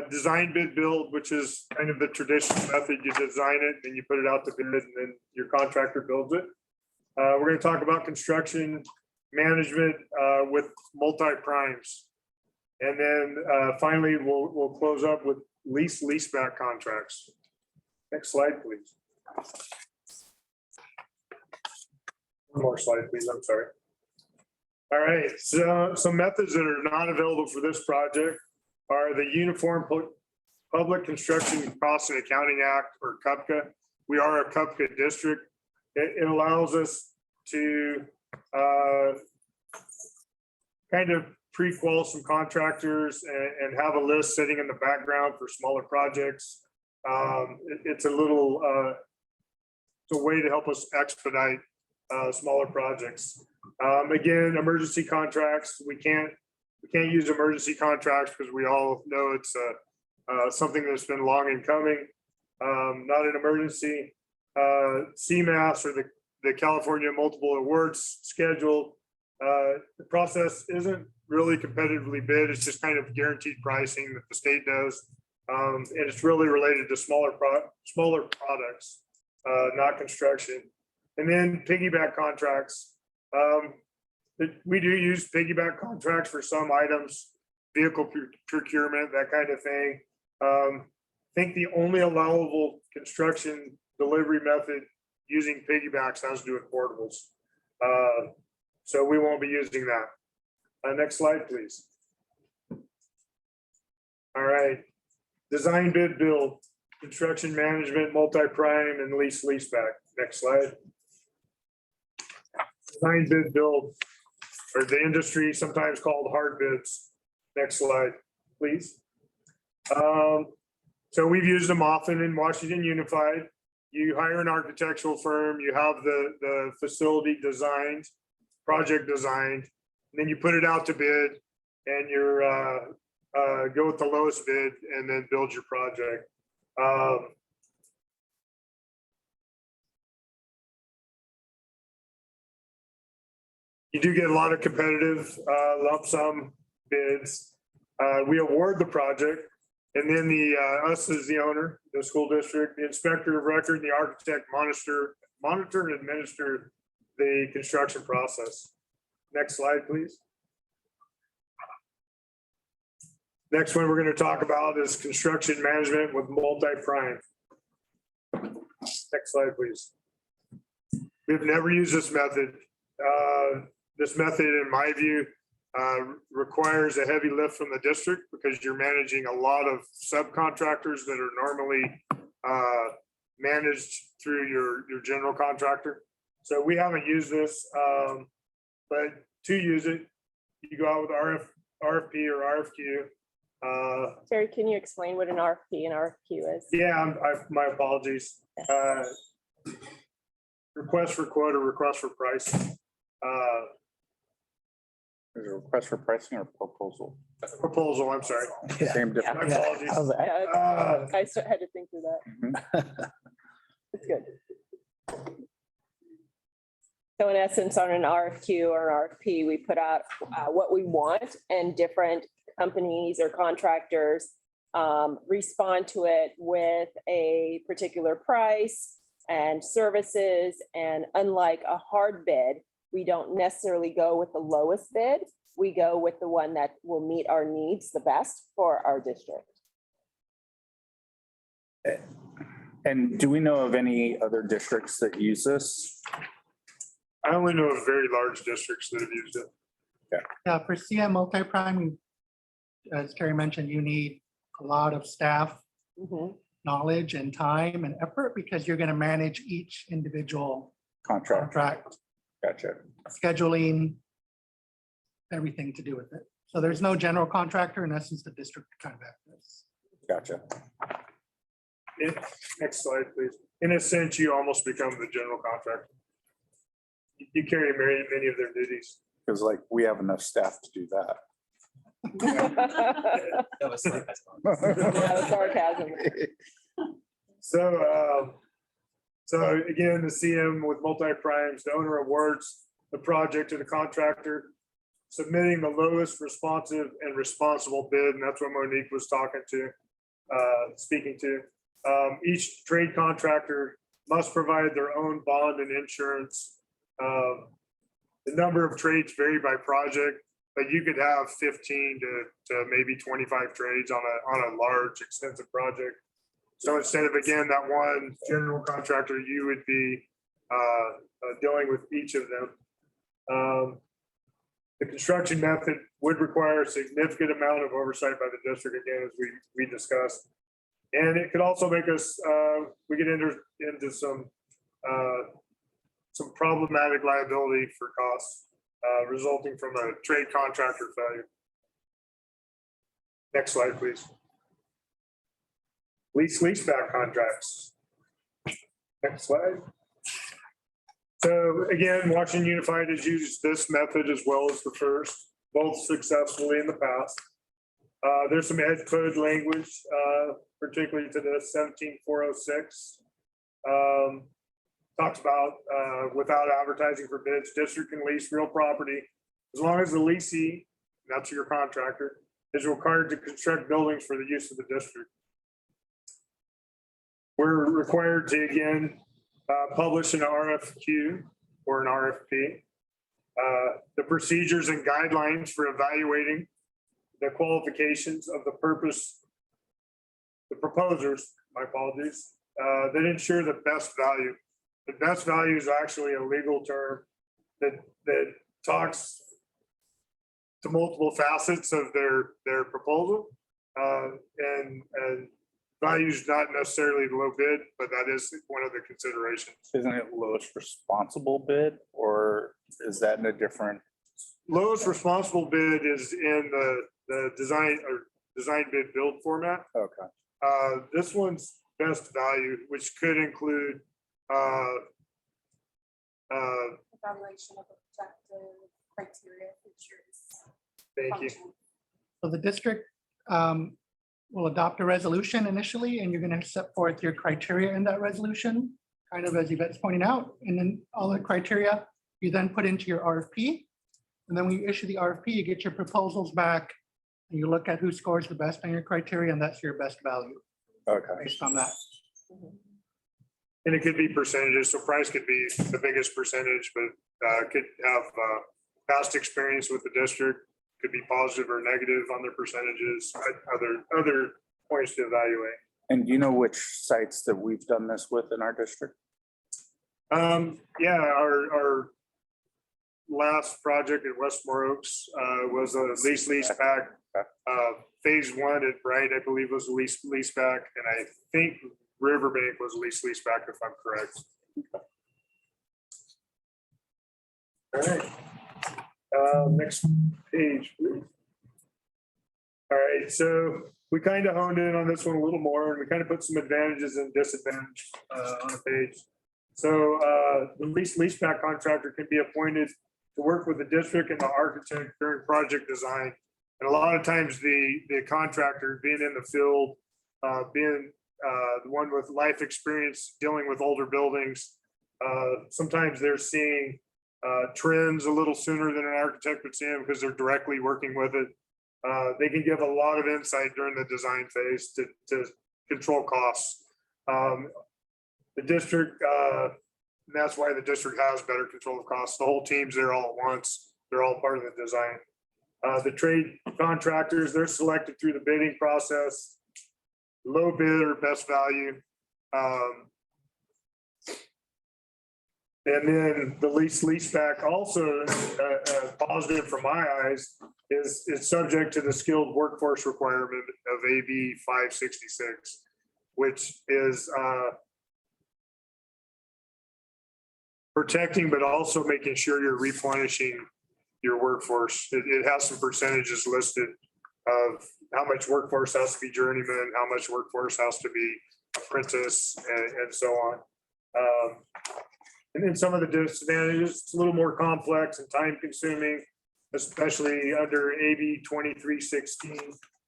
design bid build, which is kind of the traditional method. You design it, then you put it out to bid, and then your contractor builds it. We're gonna talk about construction management with multi-primes. And then finally, we'll close up with leaseback contracts. Next slide, please. One more slide, please. I'm sorry. All right, so some methods that are not available for this project are the Uniform Public Construction Cost and Accounting Act, or CUPCA. We are a CUPCA district. It allows us to kind of pre-qual some contractors and have a list sitting in the background for smaller projects. It's a little, it's a way to help us expedite smaller projects. Again, emergency contracts, we can't use emergency contracts because we all know it's something that's been long in coming. Not an emergency. CMAS, or the California Multiple Awards Schedule. The process isn't really competitively bid. It's just kind of guaranteed pricing that the state does. And it's really related to smaller products, not construction. And then piggyback contracts. We do use piggyback contracts for some items, vehicle procurement, that kind of thing. I think the only allowable construction delivery method using piggybacks has to do with portables. So we won't be using that. Next slide, please. All right. Design bid build, construction management, multi-prime, and leaseback. Next slide. Design bid build, or the industry sometimes called hard bids. Next slide, please. So we've used them often in Washington Unified. You hire an architectural firm, you have the facility designed, project designed, and then you put it out to bid, and you're go with the lowest bid and then build your project. You do get a lot of competitive lump sum bids. We award the project, and then us as the owner, the school district, the inspector of record, and the architect monitor and administer the construction process. Next slide, please. Next one we're going to talk about is construction management with multi-prime. Next slide, please. We've never used this method. This method, in my view, requires a heavy lift from the district because you're managing a lot of subcontractors that are normally managed through your general contractor. So we haven't used this, but to use it, you go out with RFP or RFQ. Terry, can you explain what an RFP and RFQ is? Yeah, my apologies. Request for quote or request for price. Is it a request for pricing or proposal? Proposal, I'm sorry. Yeah. Same difference. My apologies. How's that? Yeah, Uh, I had to think through that. It's good. So in essence, on an RFQ or an RFP, we put out what we want, and different companies or contractors respond to it with a particular price and services. And unlike a hard bid, we don't necessarily go with the lowest bid. We go with the one that will meet our needs the best for our district. And do we know of any other districts that use this? I only know of very large districts that have used it. Yeah, for CM multi-prime, as Terry mentioned, you need a lot of staff Mhm. knowledge and time and effort because you're going to manage each individual Contract, contract, gotcha. scheduling, everything to do with it. So there's no general contractor. In essence, the district kind of acts. Gotcha. Next slide, please. In a sense, you almost become the general contractor. You carry many of their duties. Because like, we have enough staff to do that. That was sarcasm. Yeah, sarcasm. So again, the CM with multi-primes, the owner awards the project to the contractor, submitting the lowest responsive and responsible bid, and that's what Monique was speaking to. Each trade contractor must provide their own bond and insurance. The number of trades vary by project, but you could have 15 to maybe 25 trades on a large extensive project. So instead of, again, that one general contractor, you would be dealing with each of them. The construction method would require a significant amount of oversight by the district, again, as we discussed. And it could also make us, we get into some problematic liability for costs resulting from a trade contractor failure. Next slide, please. Leaseback contracts. Next slide. So again, Washington Unified has used this method as well as the first, both successfully in the past. There's some ed code language, particularly to the 17406. Talks about without advertising for bids, district can lease real property as long as the leasee, that's your contractor, is required to construct buildings for the use of the district. We're required to, again, publish an RFQ or an RFP. The procedures and guidelines for evaluating the qualifications of the proposers, my apologies, that ensure the best value. The best value is actually a legal term that talks to multiple facets of their proposal. And value is not necessarily the low bid, but that is one of the considerations. Isn't it lowest responsible bid, or is that in a different? Lowest responsible bid is in the design bid build format. Okay. This one's best value, which could include Evaluation of objective criteria, features. thank you. function. So the district will adopt a resolution initially, and you're going to set forth your criteria in that resolution, kind of as Yvette's pointing out. And then all the criteria you then put into your RFP. And then when you issue the RFP, you get your proposals back, and you look at who scores the best on your criteria, and that's your best value Okay. based on that. And it could be percentages, so price could be the biggest percentage, but could have past experience with the district, could be positive or negative on their percentages, other points to evaluate. And do you know which sites that we've done this with in our district? Yeah, our last project at Westmore Oaks was a lease back. Phase one at Bright, I believe, was a lease back, and I think Riverbank was a lease back, if I'm correct. All right. Next page, please. All right, so we kind of honed in on this one a little more, and we kind of put some advantages and disadvantages on the page. So the leaseback contractor can be appointed to work with the district and the architect during project design. And a lot of times the contractor being in the field, being the one with life experience, dealing with older buildings, sometimes they're seeing trends a little sooner than an architect would see them because they're directly working with it. They can give a lot of insight during the design phase to control costs. The district, and that's why the district has better control of costs. The whole team's there all at once. They're all part of the design. The trade contractors, they're selected through the bidding process. Low bidder, best value. And then the leaseback also, positive from my eyes, is subject to the skilled workforce requirement of AB 566, which is protecting, but also making sure you're replenishing your workforce. It has some percentages listed of how much workforce has to be journeyman, how much workforce has to be apprentice, and so on. And then some of the disadvantages, it's a little more complex and time consuming, especially under AB 2316.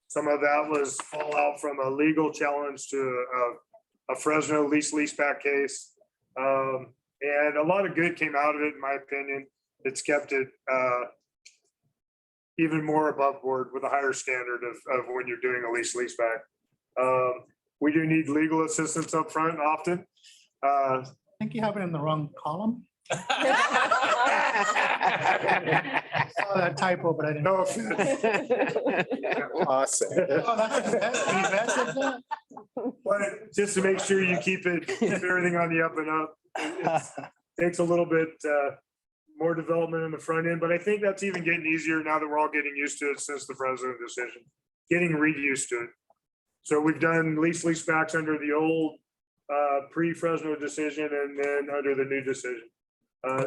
Some of that was fallout from a legal challenge to a Fresno leaseback case. And a lot of good came out of it, in my opinion. It's kept it even more above board with a higher standard of when you're doing a leaseback. We do need legal assistance up front often. I think you have it in the wrong column. Saw that typo, but I didn't. No offense. Awesome. Oh, that's the best. The best of that? But just to make sure you keep everything on the up and up. It takes a little bit more development in the front end, but I think that's even getting easier now that we're all getting used to it since the president decision, getting used to it. So we've done leasebacks under the old pre-Fresno decision and then under the new decision.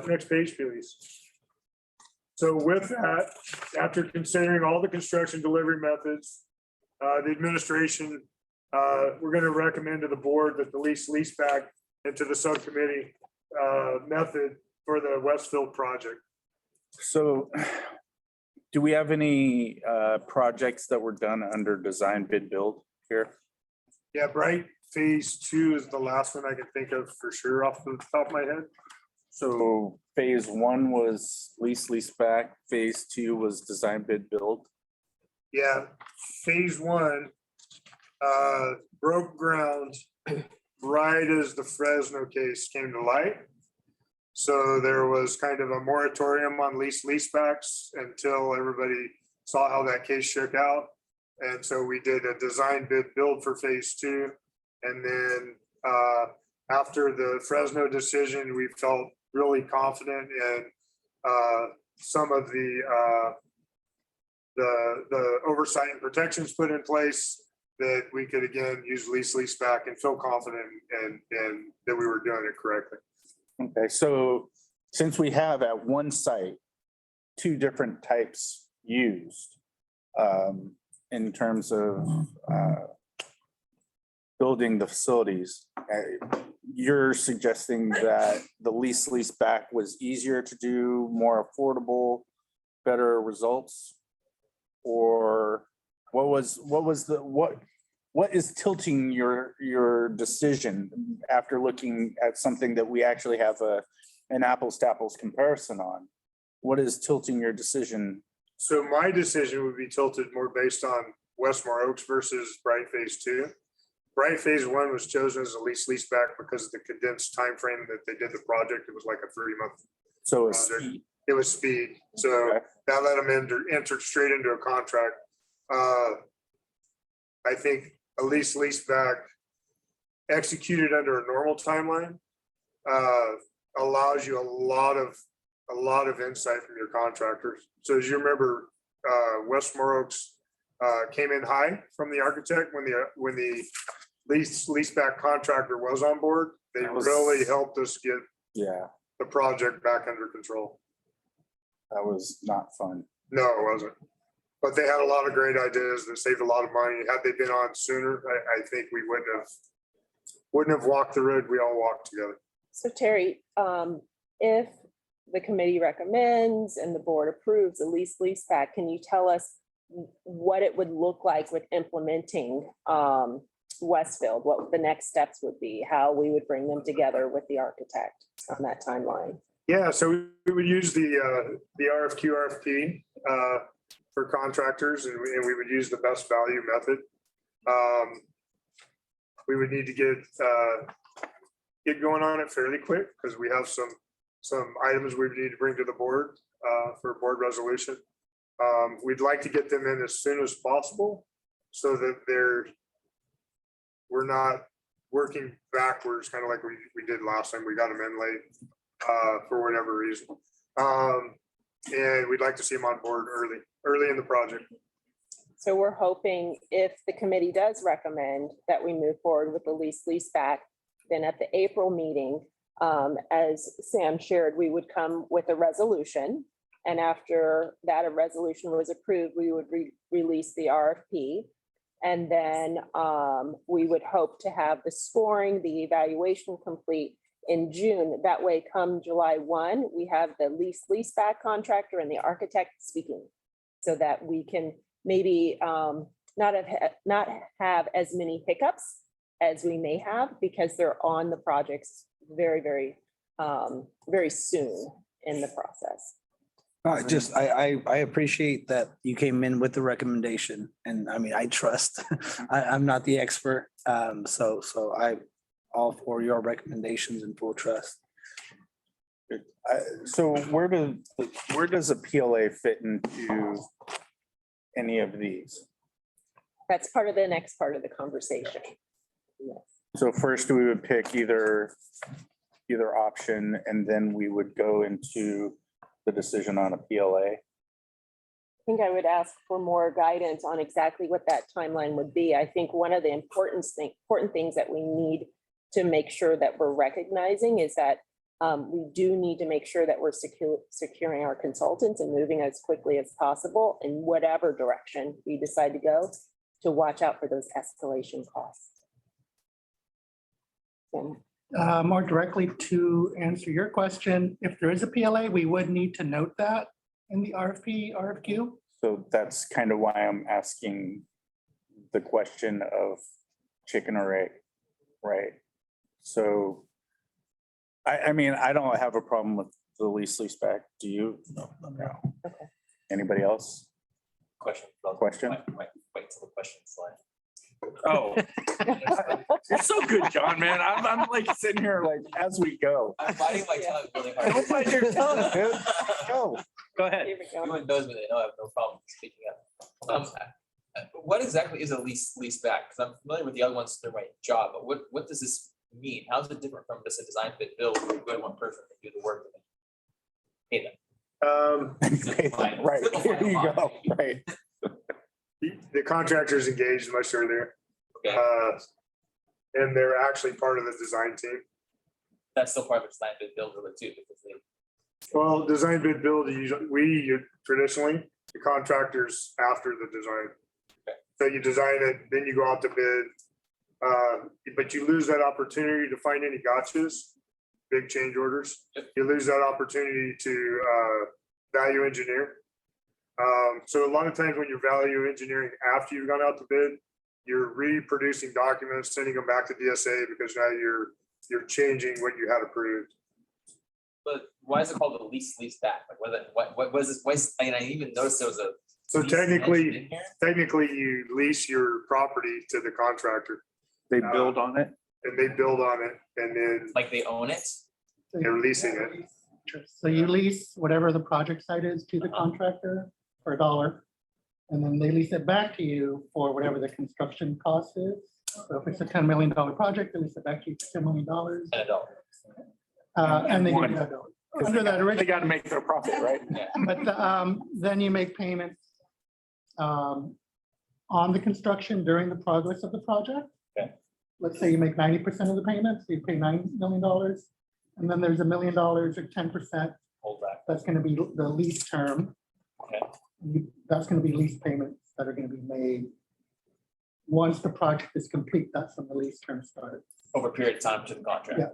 Next page, please. So with that, after considering all the construction delivery methods, the administration, we're going to recommend to the board that the leaseback into the subcommittee method for the Westfield project. So do we have any projects that were done under design bid build here? Yeah, Bright Phase 2 is the last one I can think of for sure off the top of my head. So phase 1 was lease back, phase 2 was design bid build. Yeah, Phase 1 broke ground right as the Fresno case came to light. So there was kind of a moratorium on leasebacks until everybody saw how that case shook out. And so we did a design bid build for Phase 2. And then after the Fresno decision, we felt really confident in some of the oversight and protections put in place that we could again use leaseback and feel confident in that we were doing it correctly. Okay, so since we have at one site, 2 different types used in terms of building the facilities, you're suggesting that the lease back was easier to do, more affordable, better results? Or what is tilting your decision after looking at something that we actually have an apples to apples comparison on? What is tilting your decision? So my decision would be tilted more based on Westmore Oaks versus Bright Phase 2. Bright Phase 1 was chosen as a leaseback because of the condensed time frame that they did the project. It was like a 3-month. So it's project. It was speed. So Okay. that let them enter straight into a contract. I think a leaseback executed under a normal timeline allows you a lot of insight from your contractors. So as you remember, Westmore Oaks came in high from the architect when the leaseback contractor was on board. They really helped us get the project back under control. That was not fun. No, it wasn't. But they had a lot of great ideas that saved a lot of money. Had they been on sooner, I think we wouldn't have walked the road we all walked together. So Terry, if the committee recommends and the board approves the lease back, can you tell us what it would look like with implementing Westfield, what the next steps would be, how we would bring them together with the architect on that timeline? Yeah, so we would use the RFQ, RFP for contractors, and we would use the best value method. We would need to get going on it fairly quick because we have some items we need to bring to the board for board resolution. We'd like to get them in as soon as possible so that we're not working backwards, kind of like we did last time. We got them in late for whatever reason. And we'd like to see them on board early in the project. So we're hoping if the committee does recommend that we move forward with the lease back, then at the April meeting, as Sam shared, we would come with a resolution. And after that, a resolution was approved, we would release the RFP. And then we would hope to have the scoring, the evaluation complete in June. That way, come July 1, we have the lease back contractor and the architect speaking so that we can maybe not have as many hiccups as we may have because they're on the projects very, very, very soon in the process. I appreciate that you came in with the recommendation, and I mean, I trust, I'm not the expert. So I all for your recommendations and full trust. So where does a PLA fit into any of these? That's part of the next part of the conversation. Yes. So first we would pick either option and then we would go into the decision on a PLA. I think I would ask for more guidance on exactly what that timeline would be. I think one of the important things that we need to make sure that we're recognizing is that we do need to make sure that we're securing our consultants and moving as quickly as possible in whatever direction we decide to go to watch out for those escalation costs. More directly to answer your question, if there is a PLA, we would need to note that in the RFP, RFQ. So that's kind of why I'm asking the question of chicken or egg, right? So I mean, I don't have a problem with the lease back. Do you? No. Okay. Anybody else? Question. Wait till the question slide. Oh, you're so good, John, man. I'm like sitting here like as we go. I'm biting my tongue really hard. Don't bite your tongue, dude. Go ahead. Here we go. Everyone knows me, they know I have no problem speaking up. What exactly is a lease back? Because I'm familiar with the other ones, they're my job, but what does this mean? How is it different from just a design bid build where you go to one person and do the work and pay them? Right, here you go, right. The contractor's engaged much earlier. Okay. And they're actually part of the design team. That's still part of a design bid build really too, because they. Well, design bid build, we traditionally, the contractors after the design. Okay. So you design it, then you go out to bid. But you lose that opportunity to find any gotchas, big change orders. Yep. You lose that opportunity to value engineer. So a lot of times when you're value engineering after you've gone out to bid, you're reproducing documents, sending them back to DSA because now you're changing what you had approved. But why is it called a lease back? Like what was this? I didn't even notice there was a. So lease mentioned technically in here? you lease your property to the contractor They build on it. and they build on it and then Like they own it? they're leasing it. So you lease whatever the project site is to the contractor for $1. And then they lease it back to you for whatever the construction cost is. So if it's a $10 million project, they lease it back to you for $10 million. And a dollar. And they give One. you that $1. Under that They original, got to make their profit, right? but then you make payments on the construction during the progress of the project. Okay. Let's say you make 90% of the payments, you pay $9 million. And then there's $1 million or 10%. Hold back. That's going to be the lease term. Okay. That's going to be lease payments that are going to be made. Once the project is complete, that's when the lease term starts. Over a period of time to the contract. Yeah.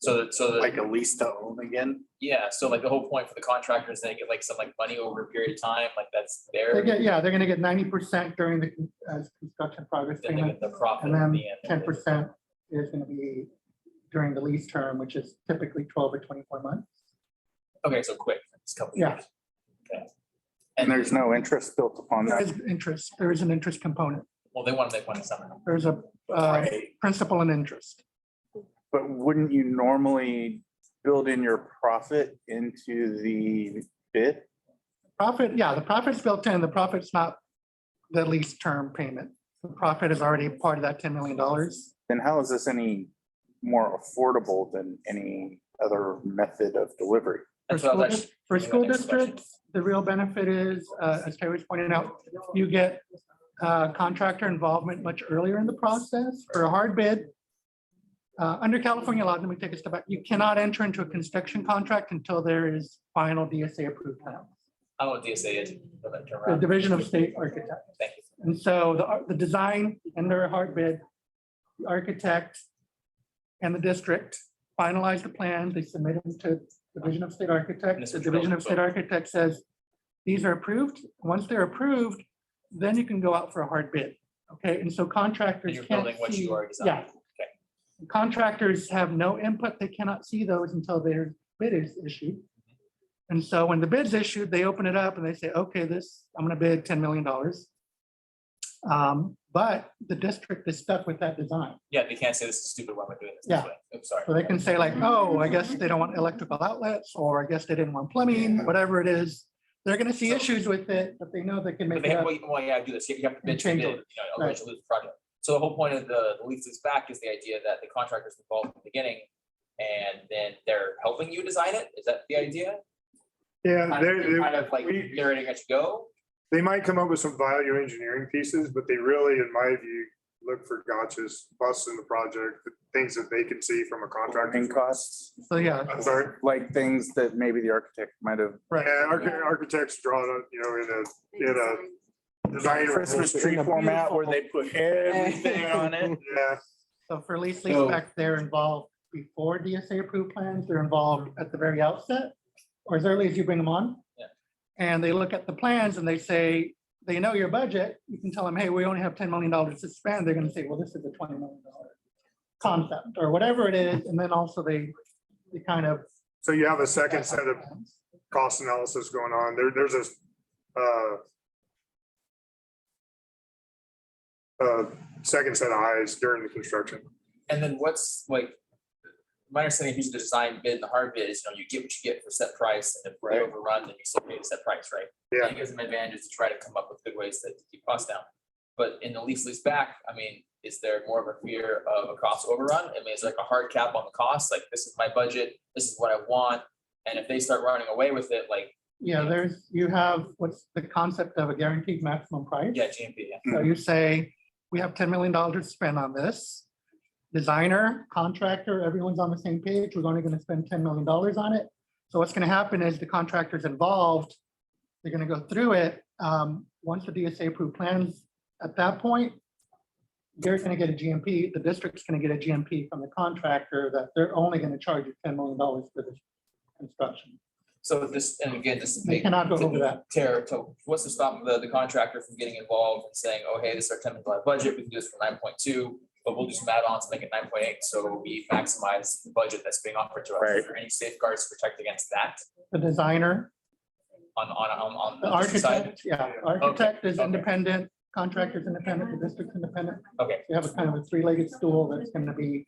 So Like a lease to own again? yeah, so like the whole point for the contractors, they get like some like money over a period of time, like that's They their. get, yeah, they're gonna get 90% during the construction progress Then they payment. get the profit And at then the end. 10% is gonna be during the lease term, which is typically 12 or 24 months. Okay, so quick, it's a couple Yeah. years. Okay. And there's no interest built upon There that. is interest, there is an interest component. Well, they want to make money somehow. There's a principal and interest. But wouldn't you normally build in your profit into the bid? Profit, yeah, the profit's built in, the profit's not the lease term payment. The profit is already part of that $10 million. Then how is this any more affordable than any other method of delivery? For That's what I was school actually- for my school next question. districts, the real benefit is, as Terry was pointing out, you get contractor involvement much earlier in the process. For a hard bid, under California law, let me take a step back, you cannot enter into a construction contract until there is final DSA approved plan. I don't know what DSA is. Go ahead, turn The around. Division of State Architects. Thank you. And so the design under a hard bid, the architect and the district finalize the plans, they submit them to Division of State And Architects. this The is Division building, of State Architects says, these are approved. Once they're approved, then you can go out for a hard bid. Okay, and so And contractors you're can't building what see. you already designed. Yeah. Okay. Contractors have no input. They cannot see those until their bid is issued. And so when the bid's issued, they open it up and they say, okay, this, I'm gonna bid $10 million. But the district is stuck with that design. Yeah, they can't say this is stupid, why am I doing this Yeah. this way? Oops, sorry. So they can say like, oh, I guess they don't want electrical outlets, or I guess they didn't want plumbing, whatever it is. They're gonna see So- issues with it, but they know they can But make they it have, up. well, yeah, do this, you have to bid, to change bid, orders. otherwise you lose the project. So the whole point of the lease is back is the idea that the contractor's involved in the beginning, and then they're helping you design it, is that the idea? Yeah, Kind of like, we- they're ready to go? they might come up with some value engineering pieces, but they really, in my view, look for gotchas, busts in the project, the things that they can see from a contractor. Operating costs, So yeah, I'm sorry. like things that maybe the architect might have. right. Yeah, architects draw it, up, in a design. Christmas tree format where they put everything on it. Yeah, So for lease So- leaseback, they're involved before DSA approved plans, they're involved at the very outset, or as early as you bring them on. Yeah. And they look at the plans and they say, they know your budget, you can tell them, hey, we only have $10 million to spend, they're gonna say, well, this is a $20 million concept, or whatever it is, and then also they kind of. so you have a second set of cost analysis going on. There's a second set of eyes during the construction. And then what's like, my understanding, if you do the design bid and the hard bid is, you get what you get for set price, and if they Right. overrun, then you still pay the set price, right? Yeah. It gives them advantages to try to come up with good ways to keep costs down. But in the lease back, I mean, is there more of a fear of a cost overrun? I mean, is there like a hard cap on the cost, like this is my budget, this is what I want, and if they start running away with it, like, Yeah, you have what's the concept of a guaranteed maximum price. yeah, GMP, yeah. So you say, we have $10 million to spend on this. Designer, contractor, everyone's on the same page. We're only gonna spend $10 million on it. So what's gonna happen is the contractors involved, they're gonna go through it. Once the DSA approved plans, at that point, they're gonna get a GMP, the district's gonna get a GMP from the contractor that they're only gonna charge you $10 million for this construction. So this, and again, this. They cannot go over that. Tara, so what's to stop the contractor from getting involved and saying, oh, hey, this is our $10 million budget, we can do this for 9.2, but we'll do some add-ons, make it 9.8, so we maximize the budget that's being offered to us. Right. Are there any safeguards to protect against that The designer, on the the district side? architect, yeah, architect is okay. independent, contractor's independent, the district's independent. Okay, You have a kind of a three-legged stool that's gonna be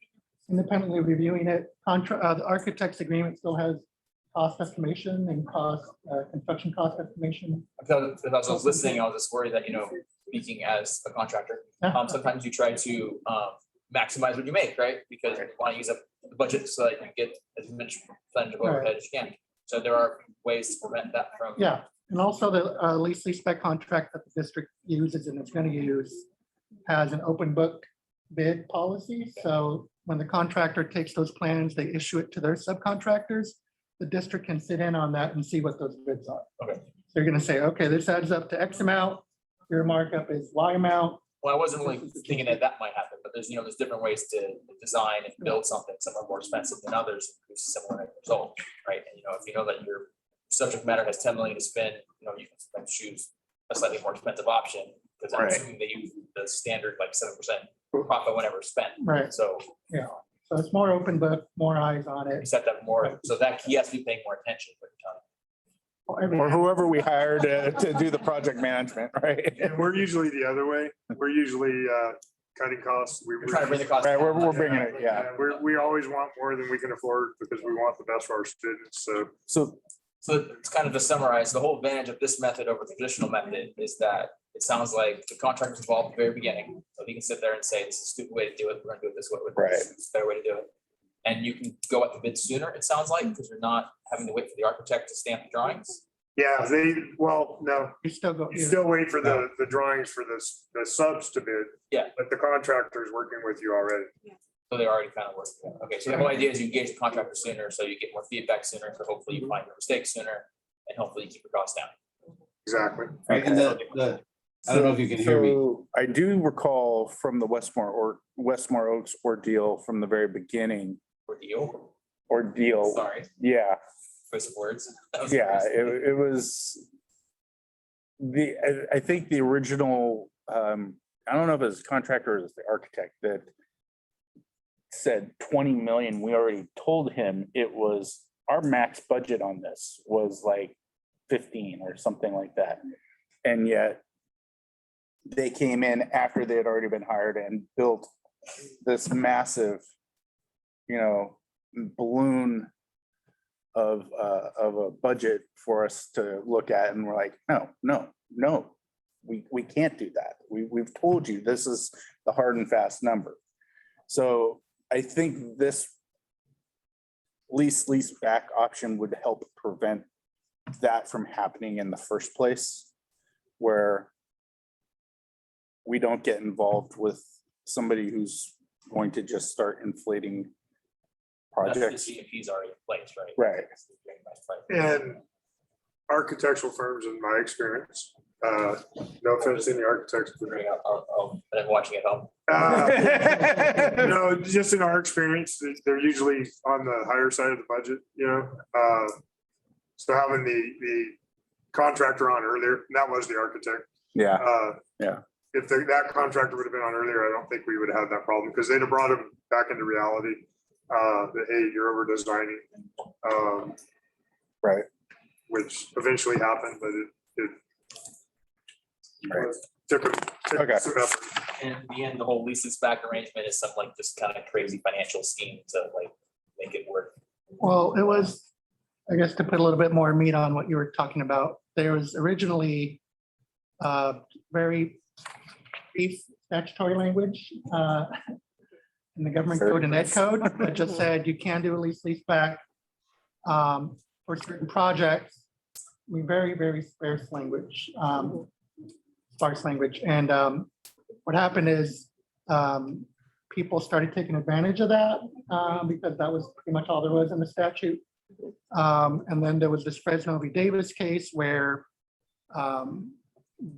independently reviewing it. The architect's agreement still has cost estimation and construction cost estimation. because as I was listening, I was just worried that, speaking as a contractor, sometimes you try to maximize what you make, right? Because you want to use up the budget so that you get as much percentage of overhead as you can. So there are ways to prevent that from. Yeah, and also the lease spec contract that the district uses and it's gonna use has an open book bid policy. So when the contractor takes those plans, they issue it to their subcontractors. The district can sit in on that and see what those bids are. Okay. They're gonna say, okay, this adds up to X amount, your markup is Y amount. Well, I wasn't really thinking that might happen, but there's, there's different ways to design and build something. Some are more expensive than others, produce a similar end result, right? And, if you know that your subject matter has 10 million to spend, you can sometimes choose a slightly more expensive option, because I'm Right. assuming they use the standard like 7% profit whenever spent. Right. So Yeah, so it's more open, but more eyes on you it. just have to have more, so that he has to be paying more attention to what you're telling. Or whoever we hired to do the project management, right? And we're usually the other way. We're usually cutting costs. We're trying to bring the cost. Right, down. we're bringing it, yeah. We always want more than we can afford because we want the best for our students. So So it's kind of to summarize, the whole advantage of this method over the traditional method is that it sounds like the contractor's involved at the very beginning. So he can sit there and say, this is a stupid way to do it. We're gonna do it this way. Right. It's a better way to do it. And you can go at the bid sooner, it sounds like, because you're not having to wait for the architect to stamp the drawings. yeah, no, You still go. you still wait for the drawings for the subs to bid. Yeah. But the contractor's working with you already. So they're already kind of working. together. Okay, so the whole idea is you engage the contractor sooner, so you get more feedback sooner, so hopefully you find your mistakes sooner, and hopefully you keep your costs down. Exactly. Right, and I don't know if you can hear me. So I do recall from the Westmore Oaks ordeal from the very beginning, ordeal, Sorry, yeah. choice of words. Yeah, it was I think the original, I don't know if it was the contractor or it was the architect that said 20 million. We already told him it was our max budget on this was like 15 or something like that. And yet they came in after they had already been hired and built this massive, balloon of a budget for us to look at, and we're like, no, we can't do that. We've told you this is the hard and fast number. So I think this lease back option would help prevent that from happening in the first place, where we don't get involved with somebody who's going to just start inflating projects. The CFP's already in place, right? Right. And architectural firms, in my experience, no offense to any architects. I'm watching at home. No, just in our experience, they're usually on the higher side of the budget, So having the contractor on earlier, and that was the architect. Yeah, yeah. If that contractor would have been on earlier, I don't think we would have had that problem, because they'd have brought him back into reality. That, hey, you're over designing. Right. Which eventually happened, but it Right. took Okay. some effort. And in the end, the whole leases back arrangement is some like just kind of crazy financial scheme to like make it work. Well, it was, I guess, to put a little bit more meat on what you were talking about, there was originally very brief statutory language in the government code and ed code that just said you can do a lease back for certain projects. We very sparse language, And what happened is people started taking advantage of that because that was pretty much all there was in the statute. And then there was this Fresno v. Davis case where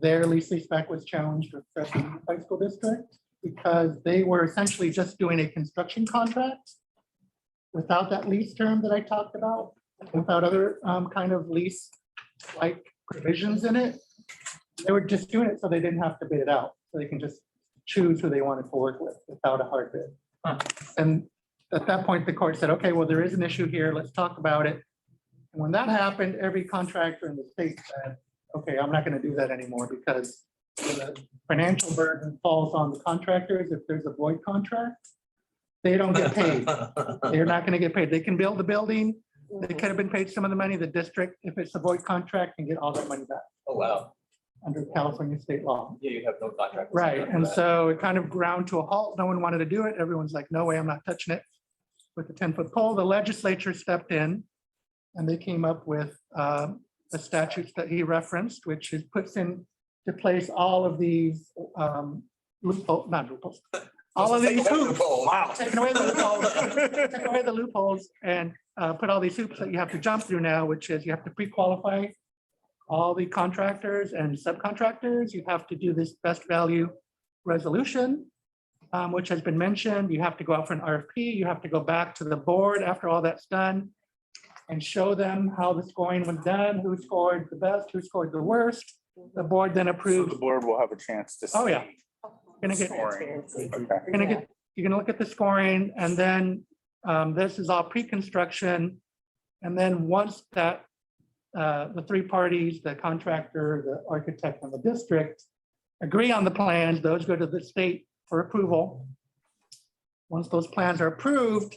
their lease back was challenged with Fresno High School District because they were essentially just doing a construction contract without that lease term that I talked about, without other kind of lease like provisions in it. They were just doing it so they didn't have to bid it out. So they can just choose who they wanted to work with without a hard bid. And at that point, the court said, okay, well, there is an issue here. Let's talk about it. And when that happened, every contractor in the state said, okay, I'm not going to do that anymore because the financial burden falls on the contractors. If there's a void contract, they don't get paid. They're not going to get paid. They can build the building. They could have been paid some of the money. The district, if it's a void contract, can get all that money back Oh, wow. under California state law. Yeah, you have no contract. Right, and so it kind of ground to a halt. No one wanted to do it. Everyone's like, no way, I'm not touching it. With the 10-foot pole, the legislature stepped in and they came up with the statutes that he referenced, which is puts into place all of these loopholes, not loopholes, all of these hoops. Wow. Taking away the loopholes, taking away the loopholes and put all these hoops that you have to jump through now, which is you have to pre-qualify all the contractors and subcontractors. You have to do this best value resolution, which has been mentioned. You have to go out for an RFP. You have to go back to the board after all that's done and show them how the scoring was done, who scored the best, who scored the worst. The board then So approves. the board will have a chance to. Oh, yeah. see Gonna get, scoring. Okay. you're gonna look at the scoring, and then this is all pre-construction. And then once that, the three parties, the contractor, the architect, and the district agree on the plans, those go to the state for approval. Once those plans are approved,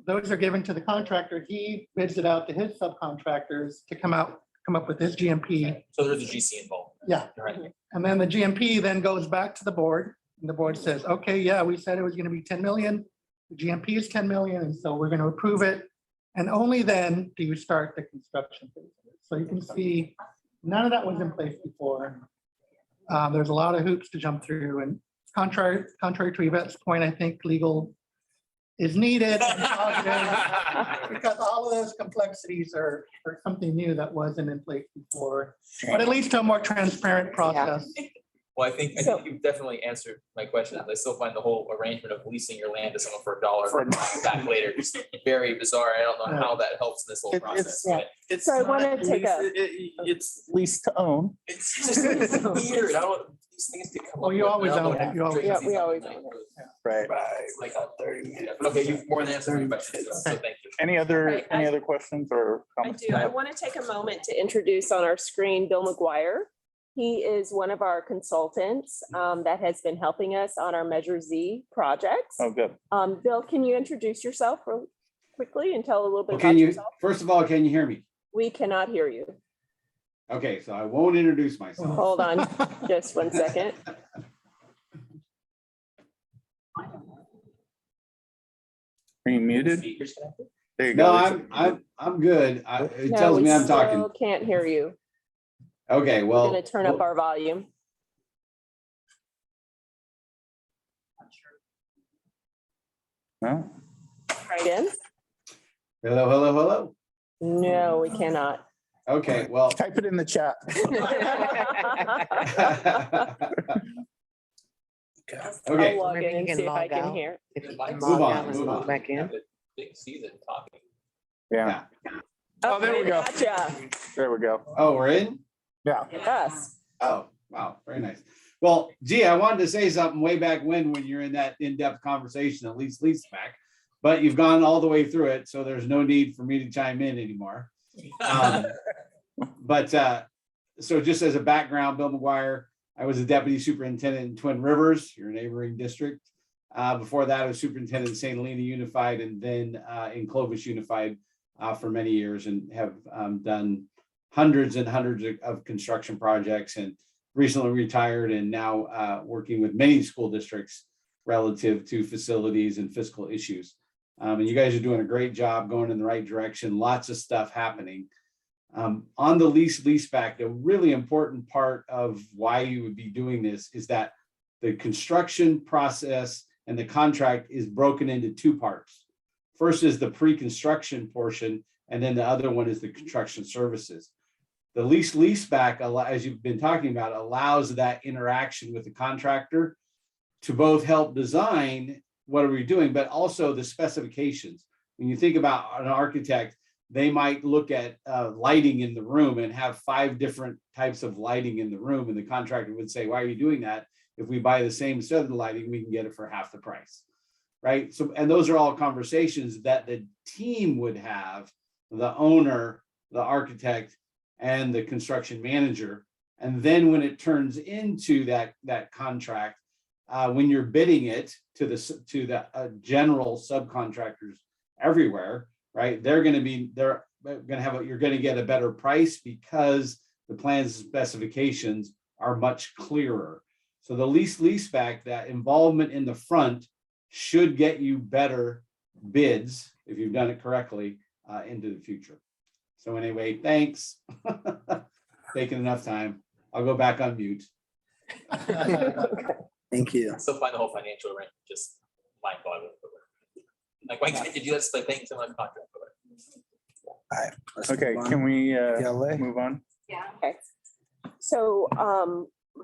those are given to the contractor. He bids it out to his subcontractors to come up with his GMP. So there's a GC involved. Yeah. Right. And then the GMP then goes back to the board, and the board says, okay, yeah, we said it was gonna be 10 million. The GMP is 10 million, and so we're gonna approve it. And only then do you start the construction phase. So you can see, none of that was in place before. There's a lot of hoops to jump through, and contrary to Yvette's point, I think legal is needed and positive, because all of those complexities are something new that wasn't in place before. But it leads to a more transparent process. Well, I think you've definitely answered my question. I still find the whole arrangement of leasing your land to someone for $1 back later just very bizarre. I don't know how that helps in this whole process. But It's So I wanna not take a- It's lease to own. it's just it's weird. I don't, these things get come up. Well, you with, always and I don't own know it. You always- how Yeah, crazy we always something own it. goes. Right. It's like, okay, you've more than answered my question, so thank you. Any Right, other questions or I comments? do. I want to take a moment to introduce on our screen Bill McGuire. He is one of our consultants that has been helping us on our Measure Z projects. Oh, good. Bill, can you introduce yourself real quickly and tell a little bit Well, about can you, yourself? first of all, can you hear me? We cannot hear you. Okay, so I won't introduce myself. Hold on just 1 second. Are you muted? Speakers connected? There you No, go. I'm good. It No, tells we me I'm still talking. can't hear you. Okay, We're well. going to turn up our volume. No? Try again. Hello, hello, hello. No, we cannot. Okay, well. Type it in the chat. Okay, I'll log Maybe in you and can see if I log can out. hear. If you Move can log on, out and move log on. back in. Have a Big season talking. Yeah, Oh, there we go. Gotcha. there we go. oh, we're in? Yeah. Yes. Oh, wow, very nice. Well, gee, I wanted to say something way back when you're in that in-depth conversation, at least back. But you've gone all the way through it, so there's no need for me to chime in anymore. But so just as a background, Bill McGuire, I was a deputy superintendent in Twin Rivers, your neighboring district. Before that, I was superintendent in St. Helena Unified, and then in Clovis Unified for many years, and have done hundreds and hundreds of construction projects, and recently retired, and now working with many school districts relative to facilities and fiscal issues. And you guys are doing a great job, going in the right direction, lots of stuff happening. On the lease back, a really important part of why you would be doing this is that the construction process and the contract is broken into two parts. First is the pre-construction portion, and then the other one is the construction services. The lease back, as you've been talking about, allows that interaction with the contractor to both help design what are we doing, but also the specifications. When you think about an architect, they might look at lighting in the room and have 5 different types of lighting in the room, and the contractor would say, why are you doing that? If we buy the same set of lighting, we can get it for half the price, right? So, and those are all conversations that the team would have, the owner, the architect, and the construction manager. And then when it turns into that contract, when you're bidding it to the general subcontractors everywhere, right? You're going to get a better price because the plans and specifications are much clearer. So the lease back, that involvement in the front should get you better bids if you've done it correctly into the future. So anyway, thanks. Taking enough time. I'll go back on mute. Thank you. I still find the whole financial arrangement just mind boggling. Like, why can't you do that by paying someone a contract for it? Okay, can we LA. move on? Yeah. Okay. So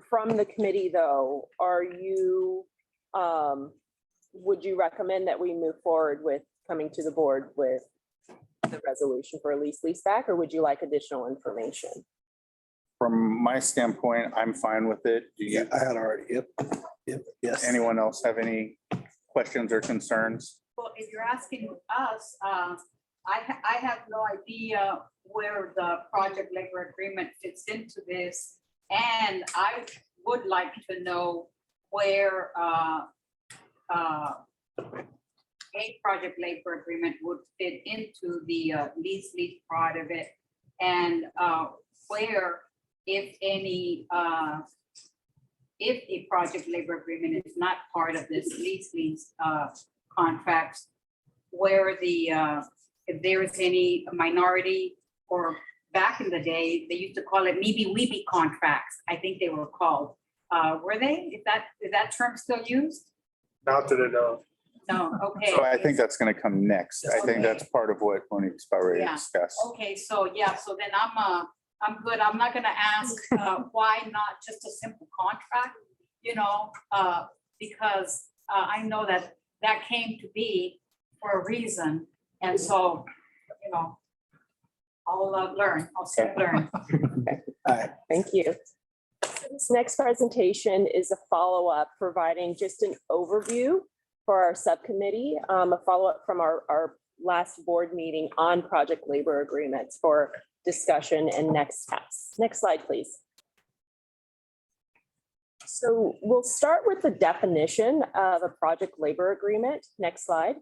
from the committee though, are you, would you recommend that we move forward with coming to the board with the resolution for a lease back, or would you like additional information? From my standpoint, I'm fine with it. Do Yeah, you, I had already, yep, yes. anyone else have any questions or concerns? Well, if you're asking us, I have no idea where the project labor agreement fits into this. And I would like to know where a project labor agreement would fit into the lease part of it. And where, if any, if a project labor agreement is not part of this lease contracts, where the, if there is any minority, or back in the day, they used to call it maybe contracts, I think they were called. Were they? Is that term still used? Not that I know. No, okay. So I think that's gonna come next. I think that's part of what Monique's about ready to Yeah. discuss. Okay, so yeah, so then I'm good. I'm not gonna ask why not just a simple contract, because I know that came to be for a reason. And so, I'll learn, I'll still learn. Thank you. This next presentation is a follow-up, providing just an overview for our subcommittee, a follow-up from our last board meeting on project labor agreements for discussion and next steps. Next slide, please. So we'll start with the definition of a project labor agreement. Next slide.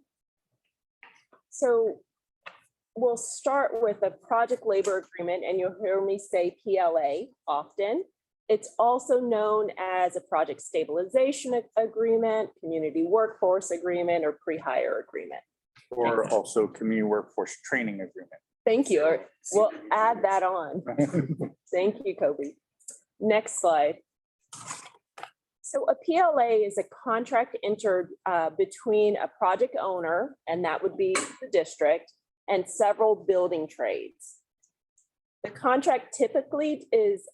So we'll start with a project labor agreement, and you'll hear me say PLA often. It's also known as a project stabilization agreement, community workforce agreement, or pre-hire agreement. Or also community workforce training agreement. Thank you. We'll add that on. Thank you, Kobe. Next slide. So a PLA is a contract entered between a project owner, and that would be the district, and several building trades. The contract typically is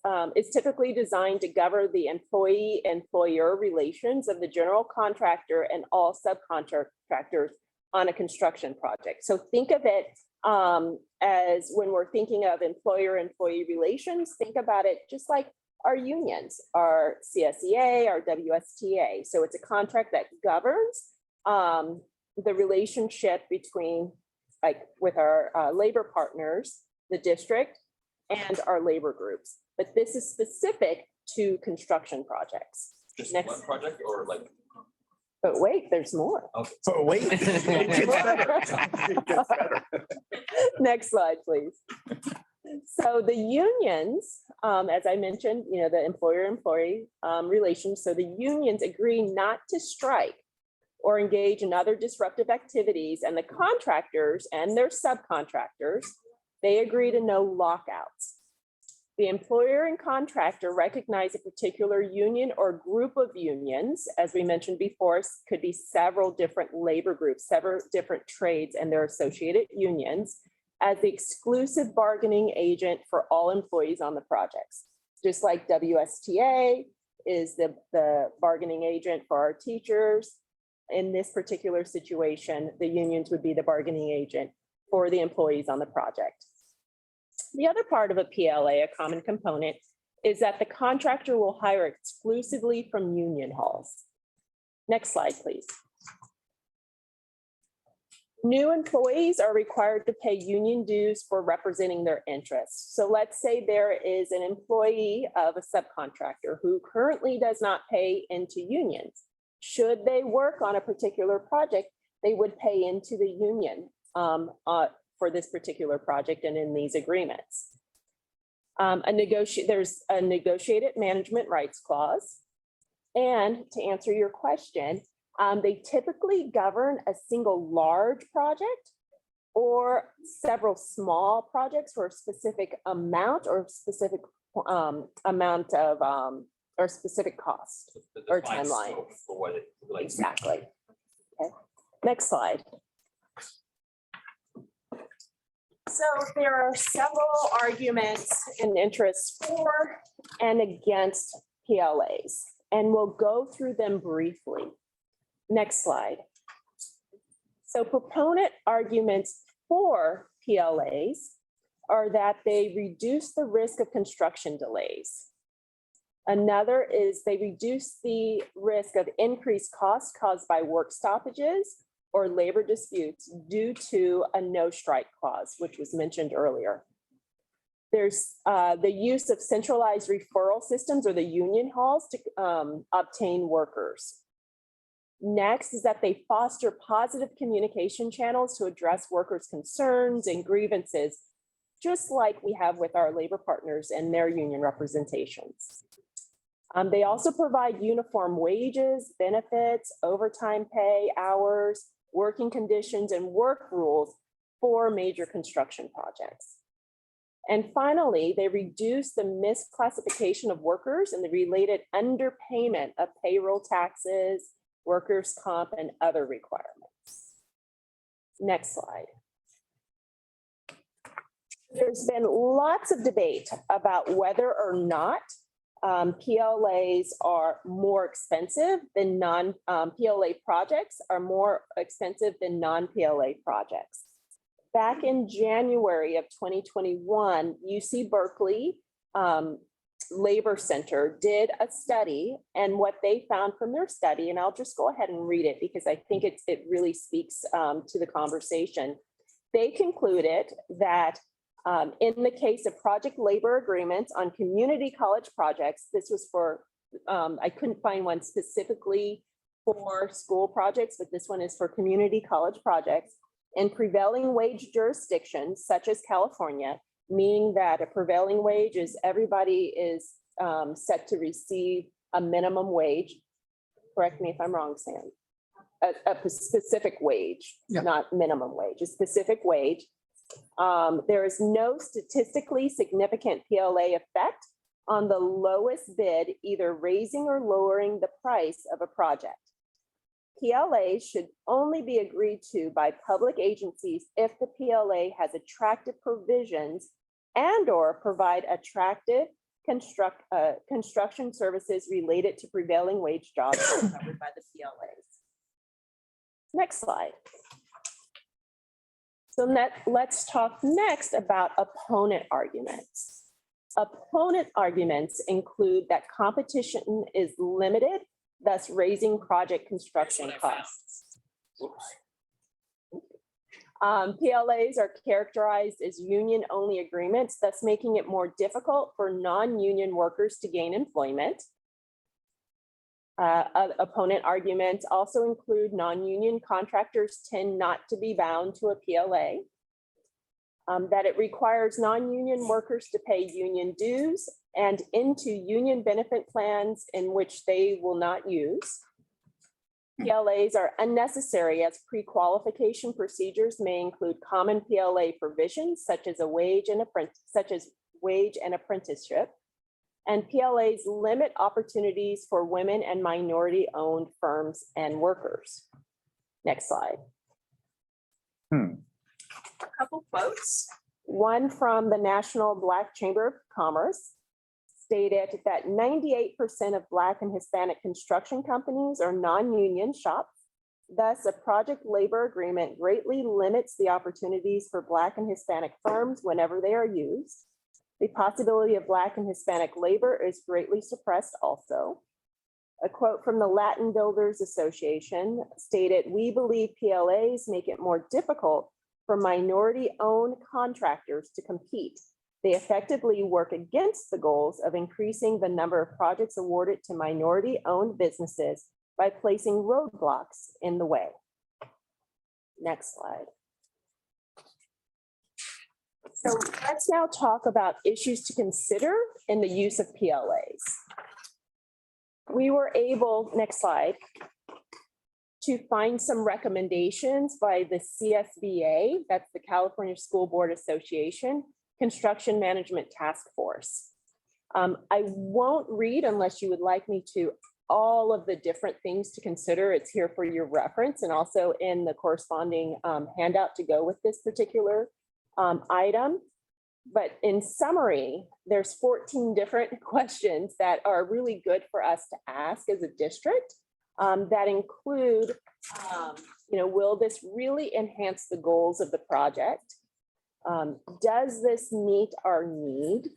typically designed to govern the employee-employer relations of the general contractor and all subcontractors on a construction project. So think of it as when we're thinking of employer-employee relations, think about it just like our unions, our CSEA, our WSTA. So it's a contract that governs the relationship between, like, with our labor partners, the district, and our labor groups. But this is specific to construction projects. Just Next. one project or like? But wait, there's more. Okay. Oh, wait. It gets better. It gets better. Next slide, please. So the unions, as I mentioned, the employer-employee relations. So the unions agree not to strike or engage in other disruptive activities, and the contractors and their subcontractors, they agree to no lockouts. The employer and contractor recognize a particular union or group of unions, as we mentioned before, could be several different labor groups, several different trades and their associated unions, as the exclusive bargaining agent for all employees on the projects. Just like WSTA is the bargaining agent for our teachers. In this particular situation, the unions would be the bargaining agent for the employees on the project. The other part of a PLA, a common component, is that the contractor will hire exclusively from union halls. Next slide, please. New employees are required to pay union dues for representing their interests. So let's say there is an employee of a subcontractor who currently does not pay into unions. Should they work on a particular project, they would pay into the union for this particular project and in these agreements. There's a negotiated management rights clause. And to answer your question, they typically govern a single large project or several small projects for a specific amount or specific amount of or specific cost or defined timeline. scope for what it relates to. Exactly. Okay. Next slide. So there are several arguments and interests for and against PLAs, and we'll go through them briefly. Next slide. So proponent arguments for PLAs are that they reduce the risk of construction delays. Another is they reduce the risk of increased costs caused by work stoppages or labor disputes due to a no strike clause, which was mentioned earlier. There's the use of centralized referral systems or the union halls to obtain workers. Next is that they foster positive communication channels to address workers' concerns and grievances, just like we have with our labor partners and their union representations. They also provide uniform wages, benefits, overtime pay, hours, working conditions, and work rules for major construction projects. And finally, they reduce the misclassification of workers and the related underpayment of payroll taxes, workers' comp, and other requirements. Next slide. There's been lots of debate about whether or not PLAs are more expensive than non-PLA projects are more expensive than non-PLA projects. Back in January of 2021, UC Berkeley Labor Center did a study, and what they found from their study, and I'll just go ahead and read it because I think it really speaks to the conversation. They concluded that in the case of project labor agreements on community college projects, this was for, I couldn't find one specifically for school projects, but this one is for community college projects in prevailing wage jurisdictions such as California, meaning that a prevailing wage is everybody is set to receive a minimum wage. Correct me if I'm wrong, Sam. A specific wage, Yeah. not minimum wage, a specific wage. There is no statistically significant PLA effect on the lowest bid, either raising or lowering the price of a project. PLA should only be agreed to by public agencies if the PLA has attractive provisions and or provide attractive construction services related to prevailing wage jobs covered by the PLAs. Next slide. So let's talk next about opponent arguments. Opponent arguments include that competition is limited, thus raising project construction costs. PLAs are characterized as union-only agreements, thus making it more difficult for non-union workers to gain employment. Opponent arguments also include non-union contractors tend not to be bound to a PLA, that it requires non-union workers to pay union dues and into union benefit plans in which they will not use. PLAs are unnecessary as pre-qualification procedures may include common PLA provisions such as wage and apprenticeship. And PLAs limit opportunities for women and minority-owned firms and workers. Next slide. A couple quotes. One from the National Black Chamber of Commerce stated that 98% of Black and Hispanic construction companies are non-union shops. Thus, a project labor agreement greatly limits the opportunities for Black and Hispanic firms whenever they are used. The possibility of Black and Hispanic labor is greatly suppressed also. A quote from the Latin Builders Association stated, "We believe PLAs make it more difficult for minority-owned contractors to compete. They effectively work against the goals of increasing the number of projects awarded to minority-owned businesses by placing roadblocks in the way." Next slide. So let's now talk about issues to consider in the use of PLAs. We were able, next slide, to find some recommendations by the CSBA, that's the California School Board Association, Construction Management Task Force. I won't read unless you would like me to all of the different things to consider. It's here for your reference and also in the corresponding handout to go with this particular item. But in summary, there's 14 different questions that are really good for us to ask as a district that include, will this really enhance the goals of the project? Does this meet our need?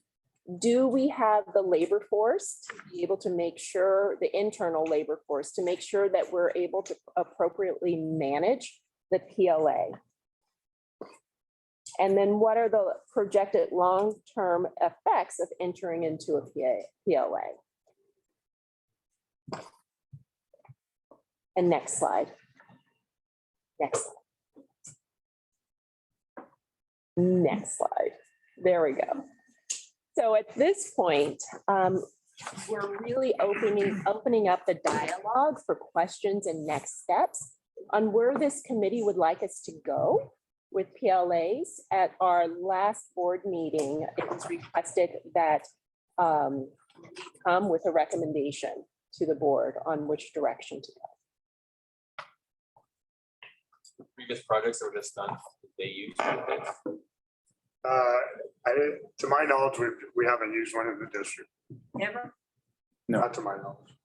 Do we have the labor force to be able to make sure, the internal labor force, to make sure that we're able to appropriately manage the PLA? And then what are the projected long-term effects of entering into a PLA? And next slide. Next slide. Next slide. There we go. So at this point, we're really opening up the dialogue for questions and next steps on where this committee would like us to go with PLAs. At our last board meeting, it was requested that we come with a recommendation to the board on which direction to go. Previous projects that were just done, they use. To my knowledge, we haven't used one in the district, Never? not to my knowledge.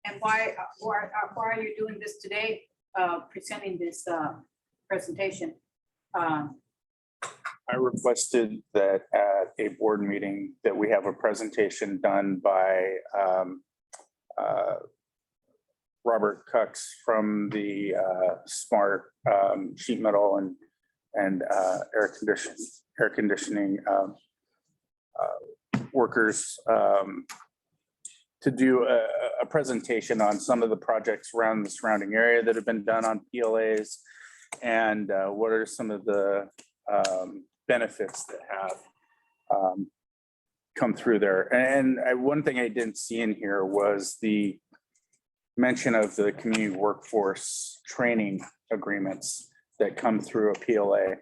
And why are you doing this today, presenting this presentation? I requested that at a board meeting that we have a presentation done by Robert Cox from the Smart Sheet Metal and air conditioning workers to do a presentation on some of the projects around the surrounding area that have been done on PLAs and what are some of the benefits that have come through there. And one thing I didn't see in here was the mention of the community workforce training agreements that come through a PLA.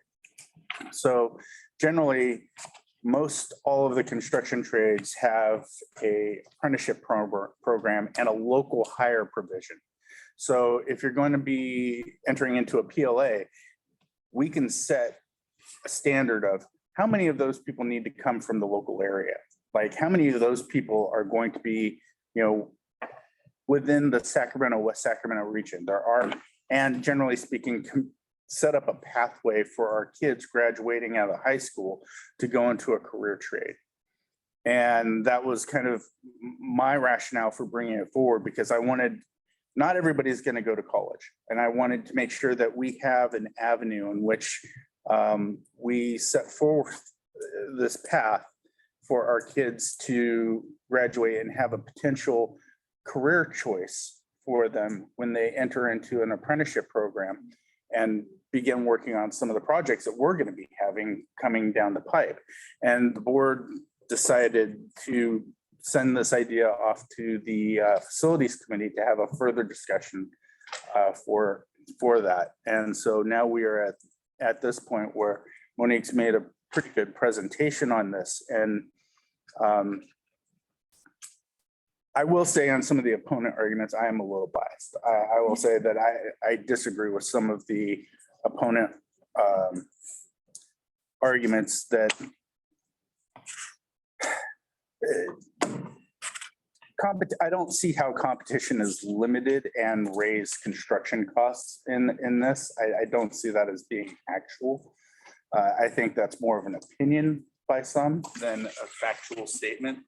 So generally, most all of the construction trades have a apprenticeship program and a local hire provision. So if you're going to be entering into a PLA, we can set a standard of how many of those people need to come from the local area. Like how many of those people are going to be, within the Sacramento, West Sacramento region. There are, and generally speaking, set up a pathway for our kids graduating out of high school to go into a career trade. And that was kind of my rationale for bringing it forward, because I wanted, not everybody's going to go to college. And I wanted to make sure that we have an avenue in which we set forth this path for our kids to graduate and have a potential career choice for them when they enter into an apprenticeship program and begin working on some of the projects that we're going to be having coming down the pipe. And the board decided to send this idea off to the facilities committee to have a further discussion for that. And so now we are at this point where Monique's made a pretty good presentation on this. And I will say on some of the opponent arguments, I am a little biased. I will say that I disagree with some of the opponent arguments that I don't see how competition is limited and raise construction costs in this. I don't see that as being actual. I think that's more of an opinion by some than a factual statement.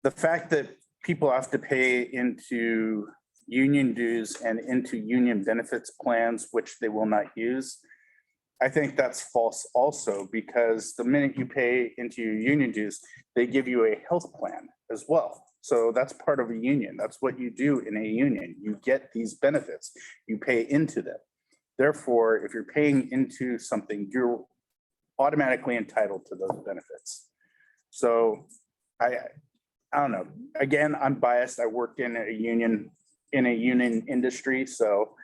The fact that people have to pay into union dues and into union benefits plans, which they will not use, I think that's false also, because the minute you pay into your union dues, they give you a health plan as well. So that's part of a union. That's what you do in a union. You get these benefits, you pay into them. Therefore, if you're paying into something, you're automatically entitled to those benefits. So I don't know. Again, I'm biased. I worked in a union industry, so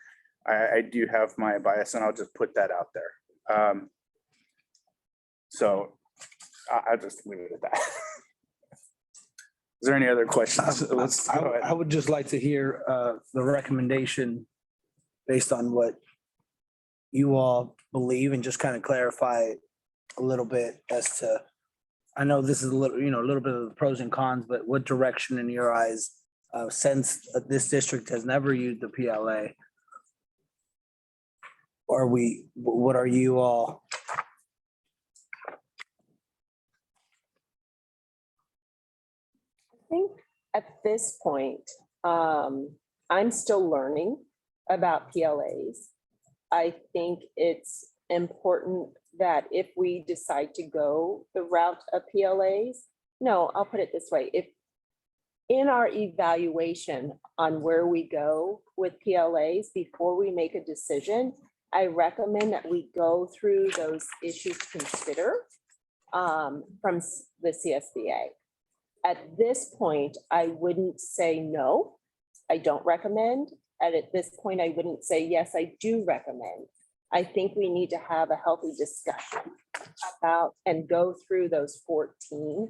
I do have my bias, and I'll just put that out there. So I'll just leave it at that. Is there any other questions? Let's go ahead. I would just like to hear the recommendation based on what you all believe and just kind of clarify a little bit as to, I know this is a little, a little bit of the pros and cons, but what direction in your eyes, since this district has never used the PLA? What are you all? I think at this point, I'm still learning about PLAs. I think it's important that if we decide to go the route of PLAs, no, I'll put it this way. If in our evaluation on where we go with PLAs, before we make a decision, I recommend that we go through those issues to consider from the CSBA. At this point, I wouldn't say no, I don't recommend. And at this point, I wouldn't say, yes, I do recommend. I think we need to have a healthy discussion about and go through those 14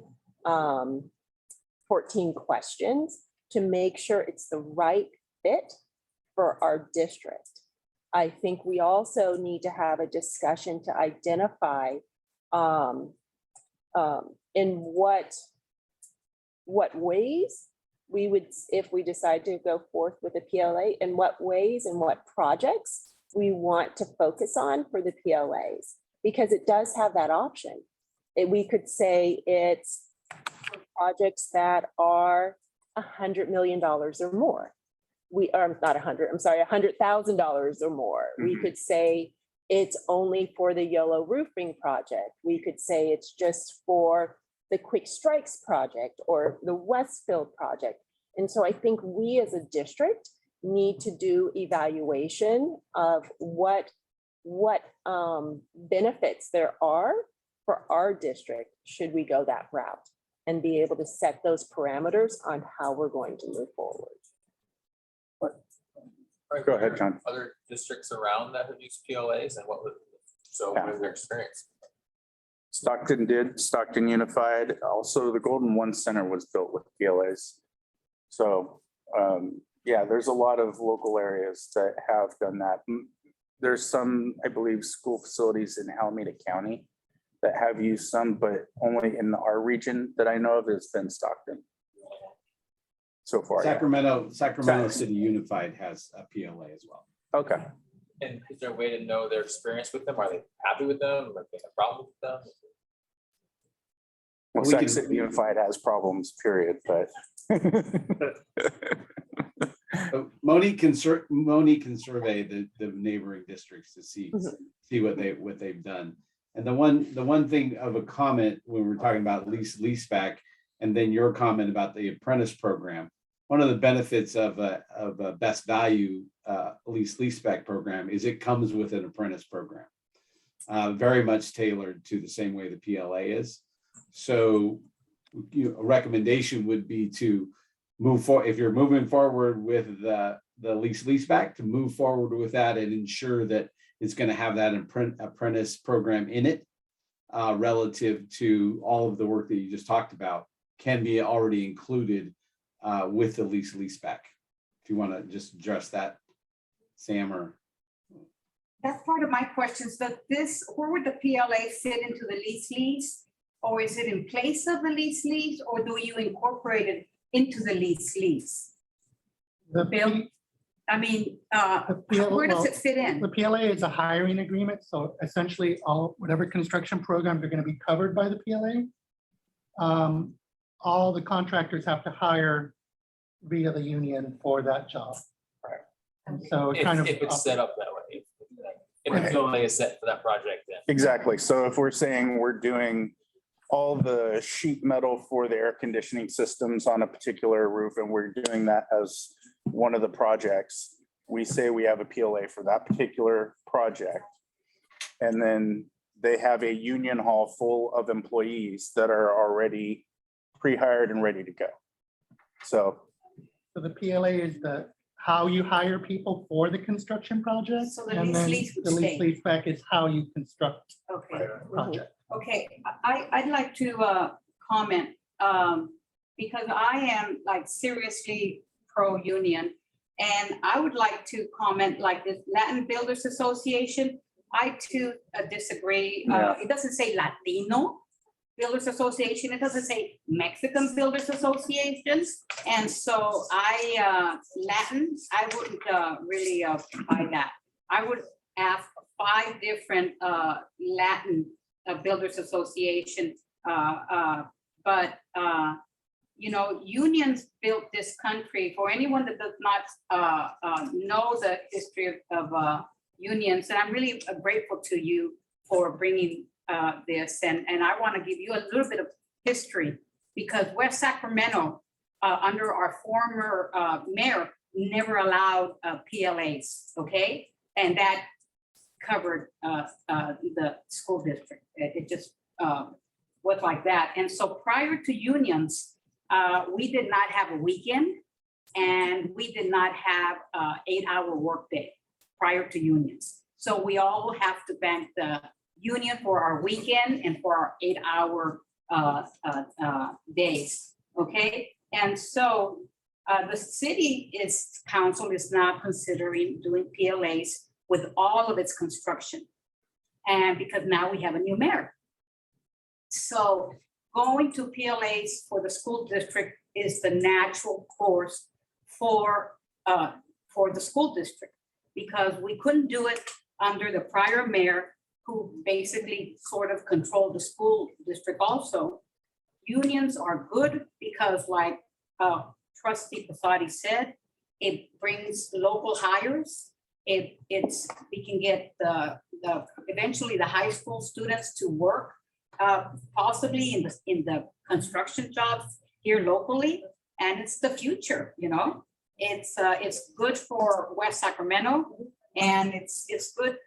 questions to make sure it's the right fit for our district. I think we also need to have a discussion to identify in what ways we would, if we decide to go forth with a PLA, in what ways and what projects we want to focus on for the PLAs, because it does have that option. We could say it's for projects that are $100 million or more. We are not 100, I'm sorry, $100,000 or more. We could say it's only for the yellow roofing project. We could say it's just for the Quick Strikes project or the Westfield project. And so I think we as a district need to do evaluation of what benefits there are for our district should we go that route, and be able to set those parameters on how we're going to move forward. Go ahead, John. Other districts around that have used PLAs and what was their experience? Stockton did, Stockton Unified. Also, the Golden One Center was built with PLAs. So, yeah, there's a lot of local areas that have done that. There's some, I believe, school facilities in Alameda County that have used some, but only in our region that I know of has been Stockton so far. Yeah. Sacramento City Unified has a PLA as well. Okay. And is there a way to know their experience with them? Are they happy with them? Are they have problems with them? Well, We Sac can- City Unified has problems, period, but. Monique can survey the neighboring districts to see what they've done. And the one thing of a comment when we're talking about lease back, and then your comment about the apprentice program, one of the benefits of a best value lease back program is it comes with an apprentice program, very much tailored to the same way the PLA is. So a recommendation would be to move forward, if you're moving forward with the lease back, to move forward with that and ensure that it's going to have that apprentice program in it, relative to all of the work that you just talked about can be already included with the lease back. If you want to just address that, Sam, or. That's part of my questions, where would the PLA fit into the lease? Or is it in place of the lease, or do you incorporate it into the lease? The Bill? I mean, where does it fit in? The PLA is a hiring agreement, so essentially whatever construction programs are going to be covered by the PLA, all the contractors have to hire via the union for that job. Right. And so it kind of. If it's set up that way. If the PLA is set for that project, then. Exactly. So if we're saying we're doing all the sheet metal for the air conditioning systems on a particular roof, and we're doing that as one of the projects, we say we have a PLA for that particular project. And then they have a union hall full of employees that are already pre-hired and ready to go. So the PLA is how you hire people for the construction project. So the and then lease would the stay. lease back is how you construct Okay. the project. Okay, I'd like to comment, because I am like seriously pro-union, And I would like to comment, like the Latin Builders Association, I too disagree. Yeah. It doesn't say Latino Builders Association, it doesn't say Mexican Builders Associations. And so Latin, I wouldn't really buy that. I would ask 5 different Latin Builders Association. But unions built this country. For anyone that does not know the history of unions, and I'm really grateful to you for bringing this. And I want to give you a little bit of history, because West Sacramento, under our former mayor, never allowed PLAs, okay? And that covered the school district. It just was like that. And so prior to unions, we did not have a weekend, and we did not have an 8-hour workday prior to unions. So we all have to bank the union for our weekend and for our 8-hour days, okay? And so the city council is now considering doing PLAs with all of its construction. And because now we have a new mayor. So going to PLAs for the school district is the natural course for the school district, because we couldn't do it under the prior mayor, who basically sort of controlled the school district also. Unions are good because, like Trustee Pasati said, it brings local hires. We can get eventually the high school students to work possibly in the construction jobs here locally, and it's the future. It's good for West Sacramento, and it's good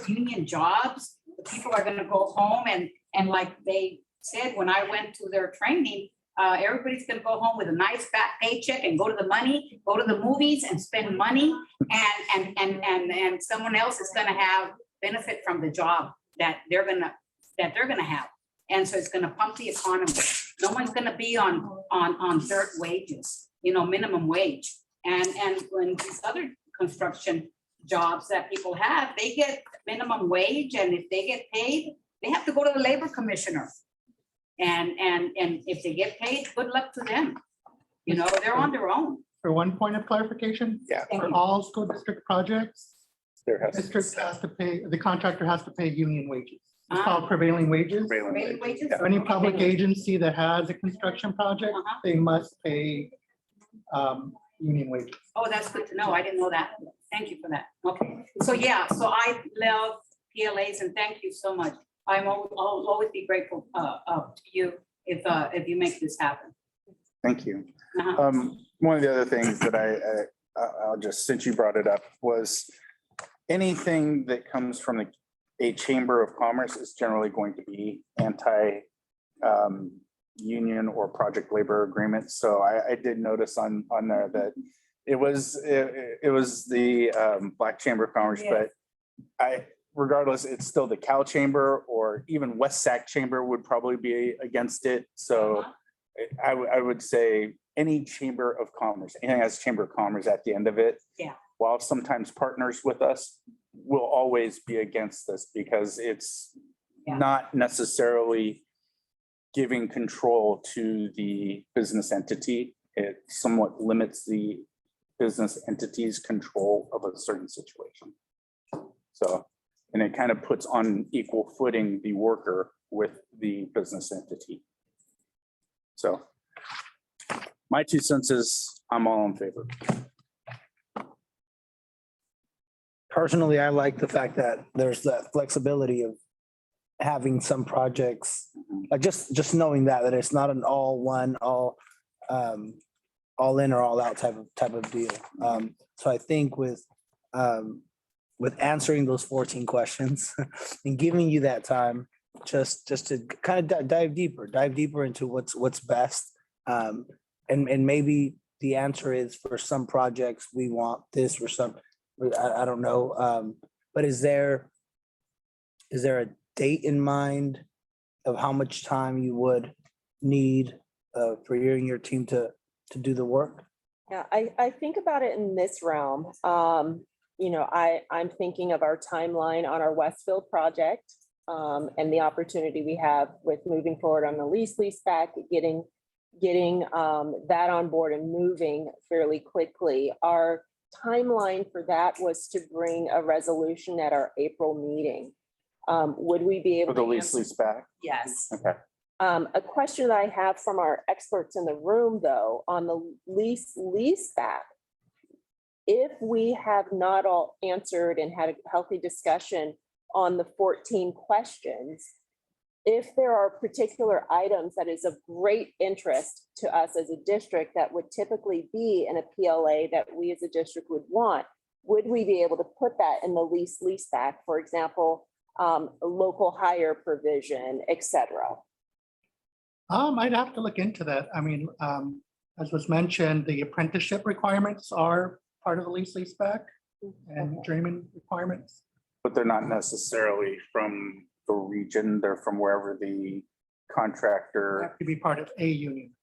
union jobs. The people are going to go home, and like they said when I went to their training, everybody's going to go home with a nice fat paycheck and go to the movies and spend money, and someone else is going to have benefit from the job that they're going to have. And so it's going to pump the economy. No one's going to be on dirt wages, minimum wage. And when these other construction jobs that people have, they get minimum wage, and if they get paid, they have to go to the labor commissioner. And if they get paid, good luck to them. They're on their own. For one point of clarification, Yeah. for all school district projects, There has to be district has to pay, the contractor has to pay union wages. It's Ah. called prevailing wages. prevailing Prevailing wage. wages? Yeah. Any public agency that has a construction project, Uh-huh. they must pay union wages. Oh, that's good to know. I didn't know that. Thank you for that. Okay. So so I love PLAs, and thank you so much. I'll always be grateful to you if you make this happen. Thank you. Uh-huh. One of the other things that I'll just, since you brought it up, was anything that comes from a chamber of commerce is generally going to be anti union or project labor agreement. So I did notice on there that it was the Black Chamber of Commerce, Yes. but regardless, it's still the Cal Chamber, or even West Sac Chamber would probably be against it. So I would say any chamber of commerce, anything that has chamber of commerce at the end of it. Yeah. While sometimes partners with us, will always be against this, because it's Yeah. not necessarily giving control to the business entity. It somewhat limits the business entity's control of a certain situation. So, and it kind of puts on equal footing the worker with the business entity. So my 2 cents is I'm all in favor. Personally, I like the fact that there's that flexibility of having some projects, like just knowing that it's not an all in or all out type of deal. So I think with answering those 14 questions and giving you that time just to kind of dive deeper into what's best. And maybe the answer is for some projects, we want this, for some, I don't know. But is there a date in mind of how much time you would need for you and your team to do the work? Yeah, I think about it in this realm. I'm thinking of our timeline on our Westfield project and the opportunity we have with moving forward on the lease back, getting that on board and moving fairly quickly. Our timeline for that was to bring a resolution at our April meeting. Would we be For able the to? lease back? Yes. Okay. A question that I have from our experts in the room, though, on the lease back. If we have not all answered and had a healthy discussion on the 14 questions, if there are particular items that is of great interest to us as a district that would typically be in a PLA that we as a district would want, would we be able to put that in the lease back, for example, a local hire provision, et cetera? I'd have to look into that. I mean, as was mentioned, the apprenticeship requirements are part of the lease back and journeyman requirements. But they're not necessarily from the region, they're from wherever the contractor, Have to be part of a union,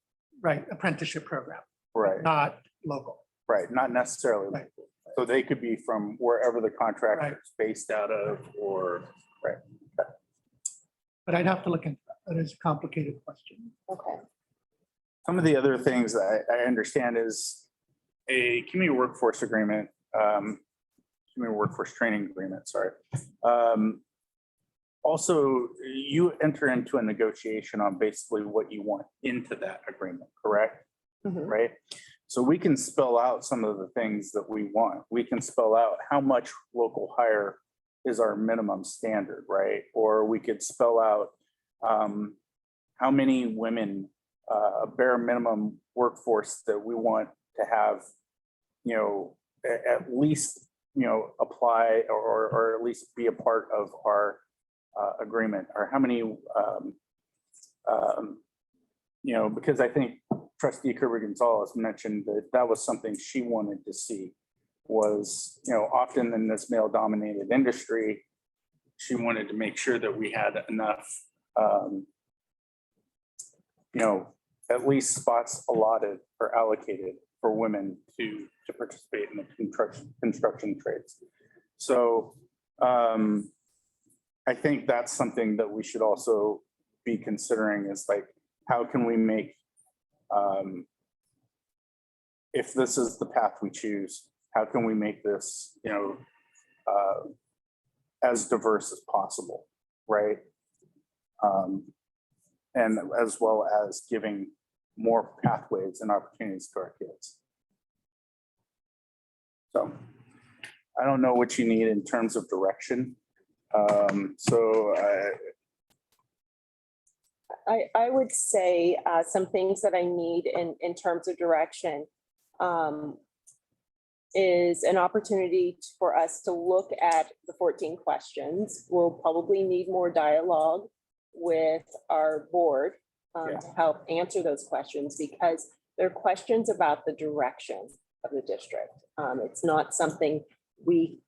right, apprenticeship program, right, not local. right, not necessarily. Right. So they could be from wherever the contractor Right. is based out of, or, But I'd have to look into that. That is a complicated question. Okay. some of the other things I understand is a community workforce agreement, community workforce training agreement, sorry. Also, you enter into a negotiation on basically what you want into that agreement, correct? Mhm. Right? So we can spell out some of the things that we want. We can spell out how much local hire is our minimum standard, right? Or we could spell out how many women, a bare minimum workforce that we want to have, at least, apply or at least be a part of our agreement, or how many, because I think Trustee Kerber Gonzalez mentioned that that was something she wanted to see was, often in this male dominated industry, she wanted to make sure that we had enough, at least spots allotted or allocated for women to participate in the construction trades. So I think that's something that we should also be considering is like, how can we make, if this is the path we choose, how can we make this, as diverse as possible, right? And as well as giving more pathways and opportunities to our kids. So I don't know what you need in terms of direction. I would say some things that I need in terms of direction is an opportunity for us to look at the 14 questions. We'll probably need more dialogue with our board to help answer those questions because they're questions about the direction of the district. It's not something we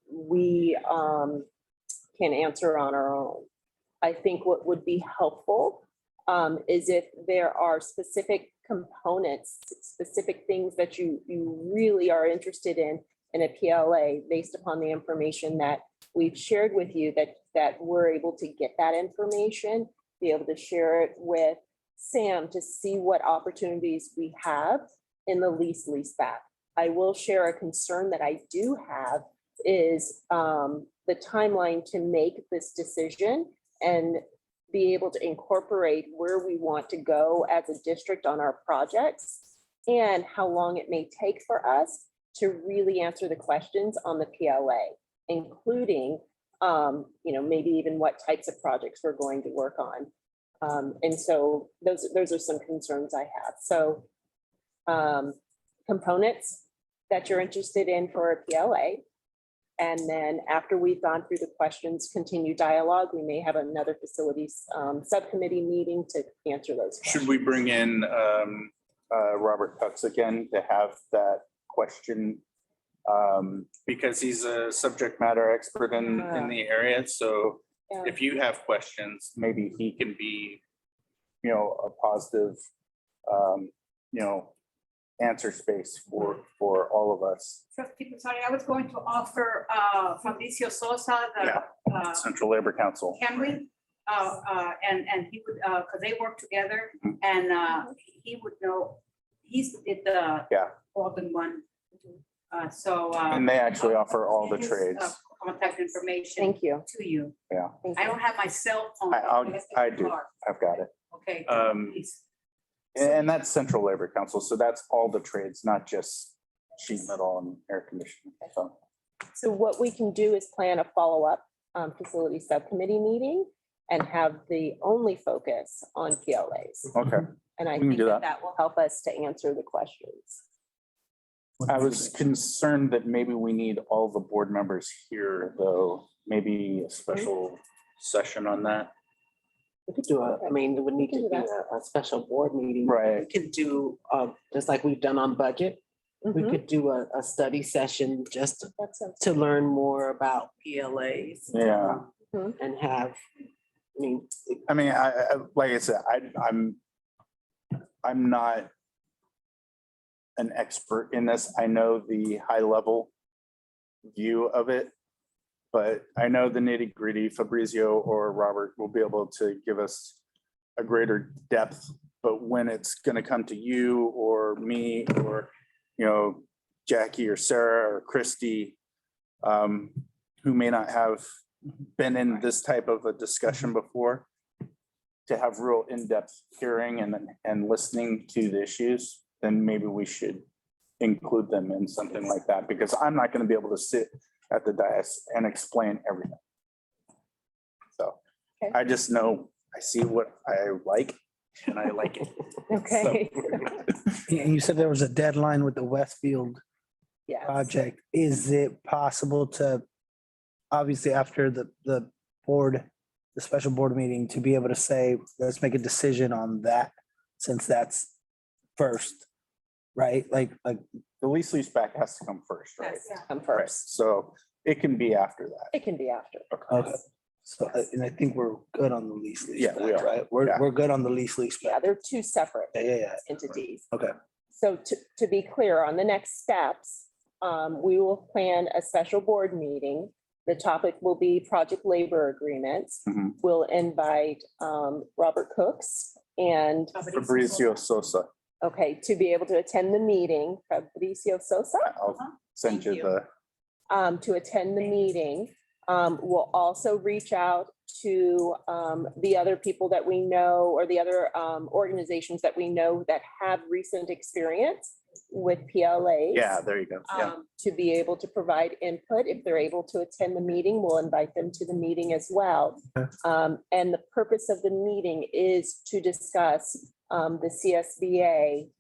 can answer on our own. I think what would be helpful is if there are specific components, specific things that you really are interested in a PLA based upon the information that we've shared with you, that we're able to get that information, be able to share it with Sam to see what opportunities we have in the lease back. I will share a concern that I do have is the timeline to make this decision and be able to incorporate where we want to go as a district on our projects and how long it may take for us to really answer the questions on the PLA, including, maybe even what types of projects we're going to work on. And so those are some concerns I have. So components that you're interested in for a PLA. And then after we've gone through the questions, continue dialogue, we may have another facilities subcommittee meeting to answer those questions. should we bring in Robert Tux again to have that question? Because he's a subject matter expert in the area. So Yeah. if you have questions, maybe he can be, a positive, answer space for all of us. Trustee Pizarro, I was going to offer Fabricio Sosa, Yeah. the Central Labor Council. Henry. And he would, because they work together Mhm. and he would know, he's did the Yeah. Alden one. So. And they actually offer all the his, trades. Contact information Thank you. to you. Yeah. Thank I you. don't have my cell phone. I do. I've got it. Okay. Um, please. And that's Central Labor Council. So that's all the trades, not just sheet metal and air conditioning. So, So what we can do is plan a follow-up facility subcommittee meeting and have the only focus on PLAs. okay. And I We can think do that that. that will help us to answer the questions. I was concerned that maybe we need all the board members here, though, maybe a special session on that. We could do I mean, it would need We to can be do a special board meeting. Right. We could do, just like we've done on budget, we Mhm. could do a study session just That sounds- to learn more about PLAs. Yeah. And have, I mean, like I said, I'm not an expert in this. I know the high level view of it, but I know the nitty gritty. Fabrizio or Robert will be able to give us a greater depth. But when it's going to come to you or me or, Jackie or Sarah or Christy, who may not have been in this type of a discussion before, to have real in-depth hearing and listening to the issues, then maybe we should include them in something like that, because I'm not going to be able to sit at the dais and explain everything. So Okay. I just know I see what I like and I like it. Okay. And you said there was a deadline with the Westfield Yes. project. Is it possible to, obviously after the board, the special board meeting, to be able to say, let's make a decision on that, since that's first, right? Like, The lease back has to come first, right? Come Right. first. So it can be after that. It can be after. okay. So, and I think we're good on the lease. Yeah, we back, are. Right? Yeah. We're good on the lease Yeah, back. they're two separate Yeah. entities. Okay. So to be clear on the next steps, we will plan a special board meeting. The topic will be project labor agreements. Mhm. We'll invite Robert Cooks and, Fabrizio Sosa, okay, to be able to attend the meeting, Fabricio Sosa, I'll send Thank you you. To attend the meeting. We'll also reach out to the other people that we know, or the other organizations that we know that have recent experience with PLAs. Yeah, there you go. Yeah. To be able to provide input. If they're able to attend the meeting, we'll invite them to the meeting as well. And the purpose of the meeting is to discuss the CSBA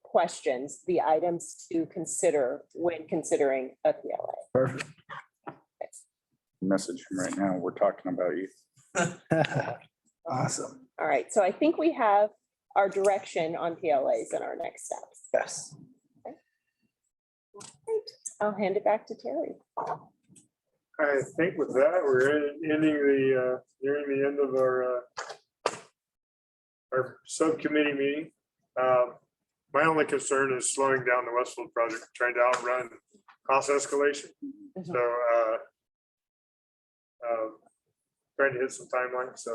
questions, the items to consider when considering a PLA. Perfect. Message him right now. We're talking about you. Awesome. All right, so I think we have our direction on PLAs and our next steps. Yes. Great. I'll hand it back to Terry. I think with that, we're nearing the end of our subcommittee meeting. My only concern is slowing down the Westfield project, trying to outrun cost escalation. So trying to hit some timeline. So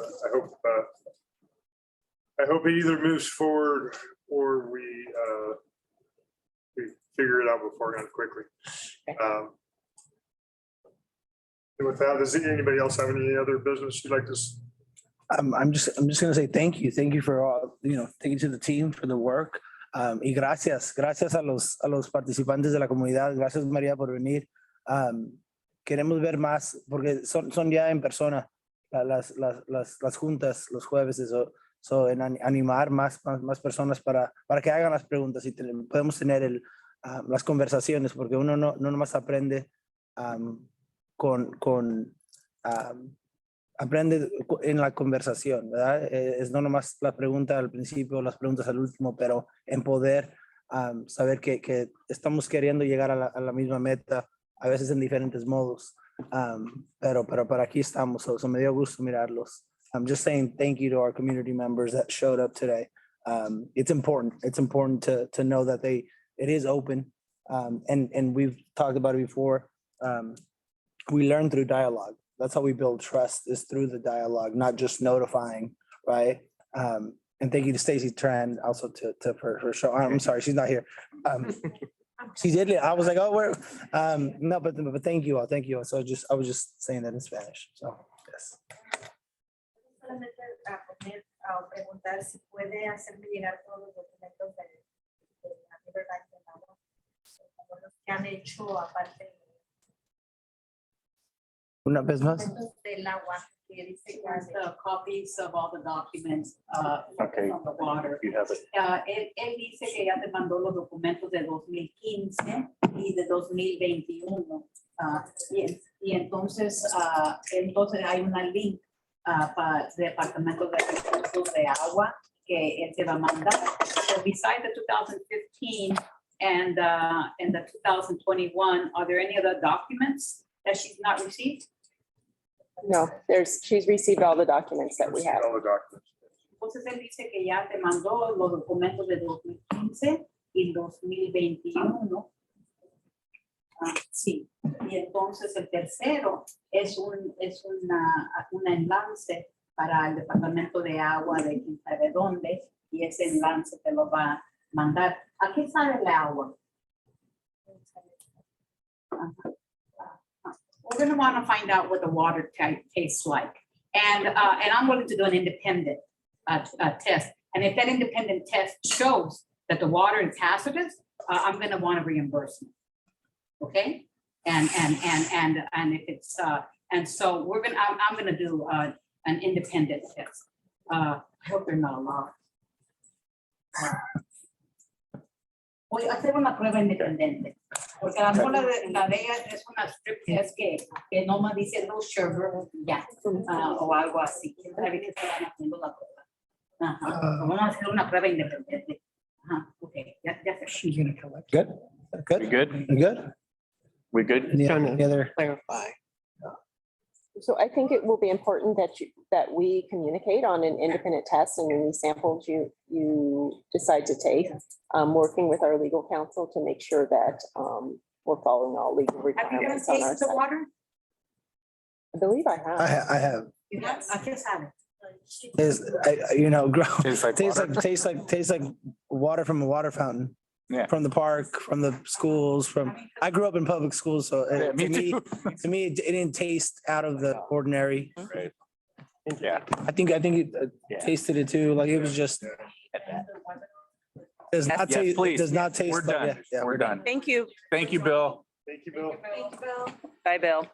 I hope it either moves forward or we figure it out beforehand quickly. And with that, does anybody else have any other business you'd like to? I'm just gonna say thank you. Thank you for all, thank you to the team for the work. Y gracias a los participantes de la comunidad. Gracias, María, por venir. Queremos ver más, porque son ya en persona las juntas los jueves, en animar más personas para que hagan las preguntas y podemos tener las conversaciones, porque uno no nomás aprende aprende en la conversación, ¿verdad? Es no nomás la pregunta al principio, las preguntas al último, pero en poder saber que estamos queriendo llegar a la misma meta, a veces en diferentes modos, pero para aquí estamos, so me dio gusto mirarlos. I'm just saying thank you to our community members that showed up today. it's important. It's important to know that it is open. And we've talked about it before. We learn through dialogue. That's how we build trust, is through the dialogue, not just notifying, right? And thank you to Stacy Tran also for her show. I'm sorry, she's not here. She did it. I was like, oh, where? No, but thank you all. Thank you all. So I was just saying that in Spanish. So, yes. Solamente a preguntar si puede hacerme llegar todos los documentos de la Riverbank del agua, como los que han hecho aparte Una vez más. documentos del agua, que dice que hace. The copies of all the documents Okay. on the water. You have it. Él dice que ya te mandó los documentos de 2015 y de 2021. Y entonces hay una link para el Departamento de Recursos de Agua que él te va a mandar. So besides the 2015 and the 2021, are there any other documents that she's not received? No, she's received all the documents that we have. All the documents. Entonces él dice que ya te mandó los documentos de 2015 y 2021. Sí, y entonces el tercero es un enlace para el Departamento de Agua de quién sabe dónde, y ese enlace te lo va a mandar. ¿A qué sabe el agua? We're going to want to find out what the water tastes like. And I'm willing to do an independent test. And if that independent test shows that the water is hazardous, I'm going to want a reimbursement. Okay? And if it's, and so I'm going to do an independent test. I hope they're not allowed. Voy a hacer una prueba independiente. Porque a lo mejor la de ella es una strip test que no me dice no sugar, ya, o algo así. Sabe que estaban haciendo la prueba. Ajá. Vamos a hacer una prueba independiente. Ajá, ok, ya sé. She's gonna collect. Good? We Good? good? You good? We good? Any other? Clarify. So I think it will be important that we communicate on an independent test and any samples you decide to take, working with our legal counsel to make sure that we're following all legal Have you guys requirements on our tasted the side. water? I believe I have. I have. You have? I just had it. Tastes like water from a water fountain. Yeah. From the park, from the schools, I grew up in public schools, so Yeah, to me, too. it didn't taste out of the ordinary. Right. Yeah. I think it Yeah. tasted it too, like it was just. Does not Yes, taste, please. does not taste. We're done. yeah, We're done. Thank you. Thank you, Bill. Thank you, Bill. Thank you, Bill. Bye, Bill.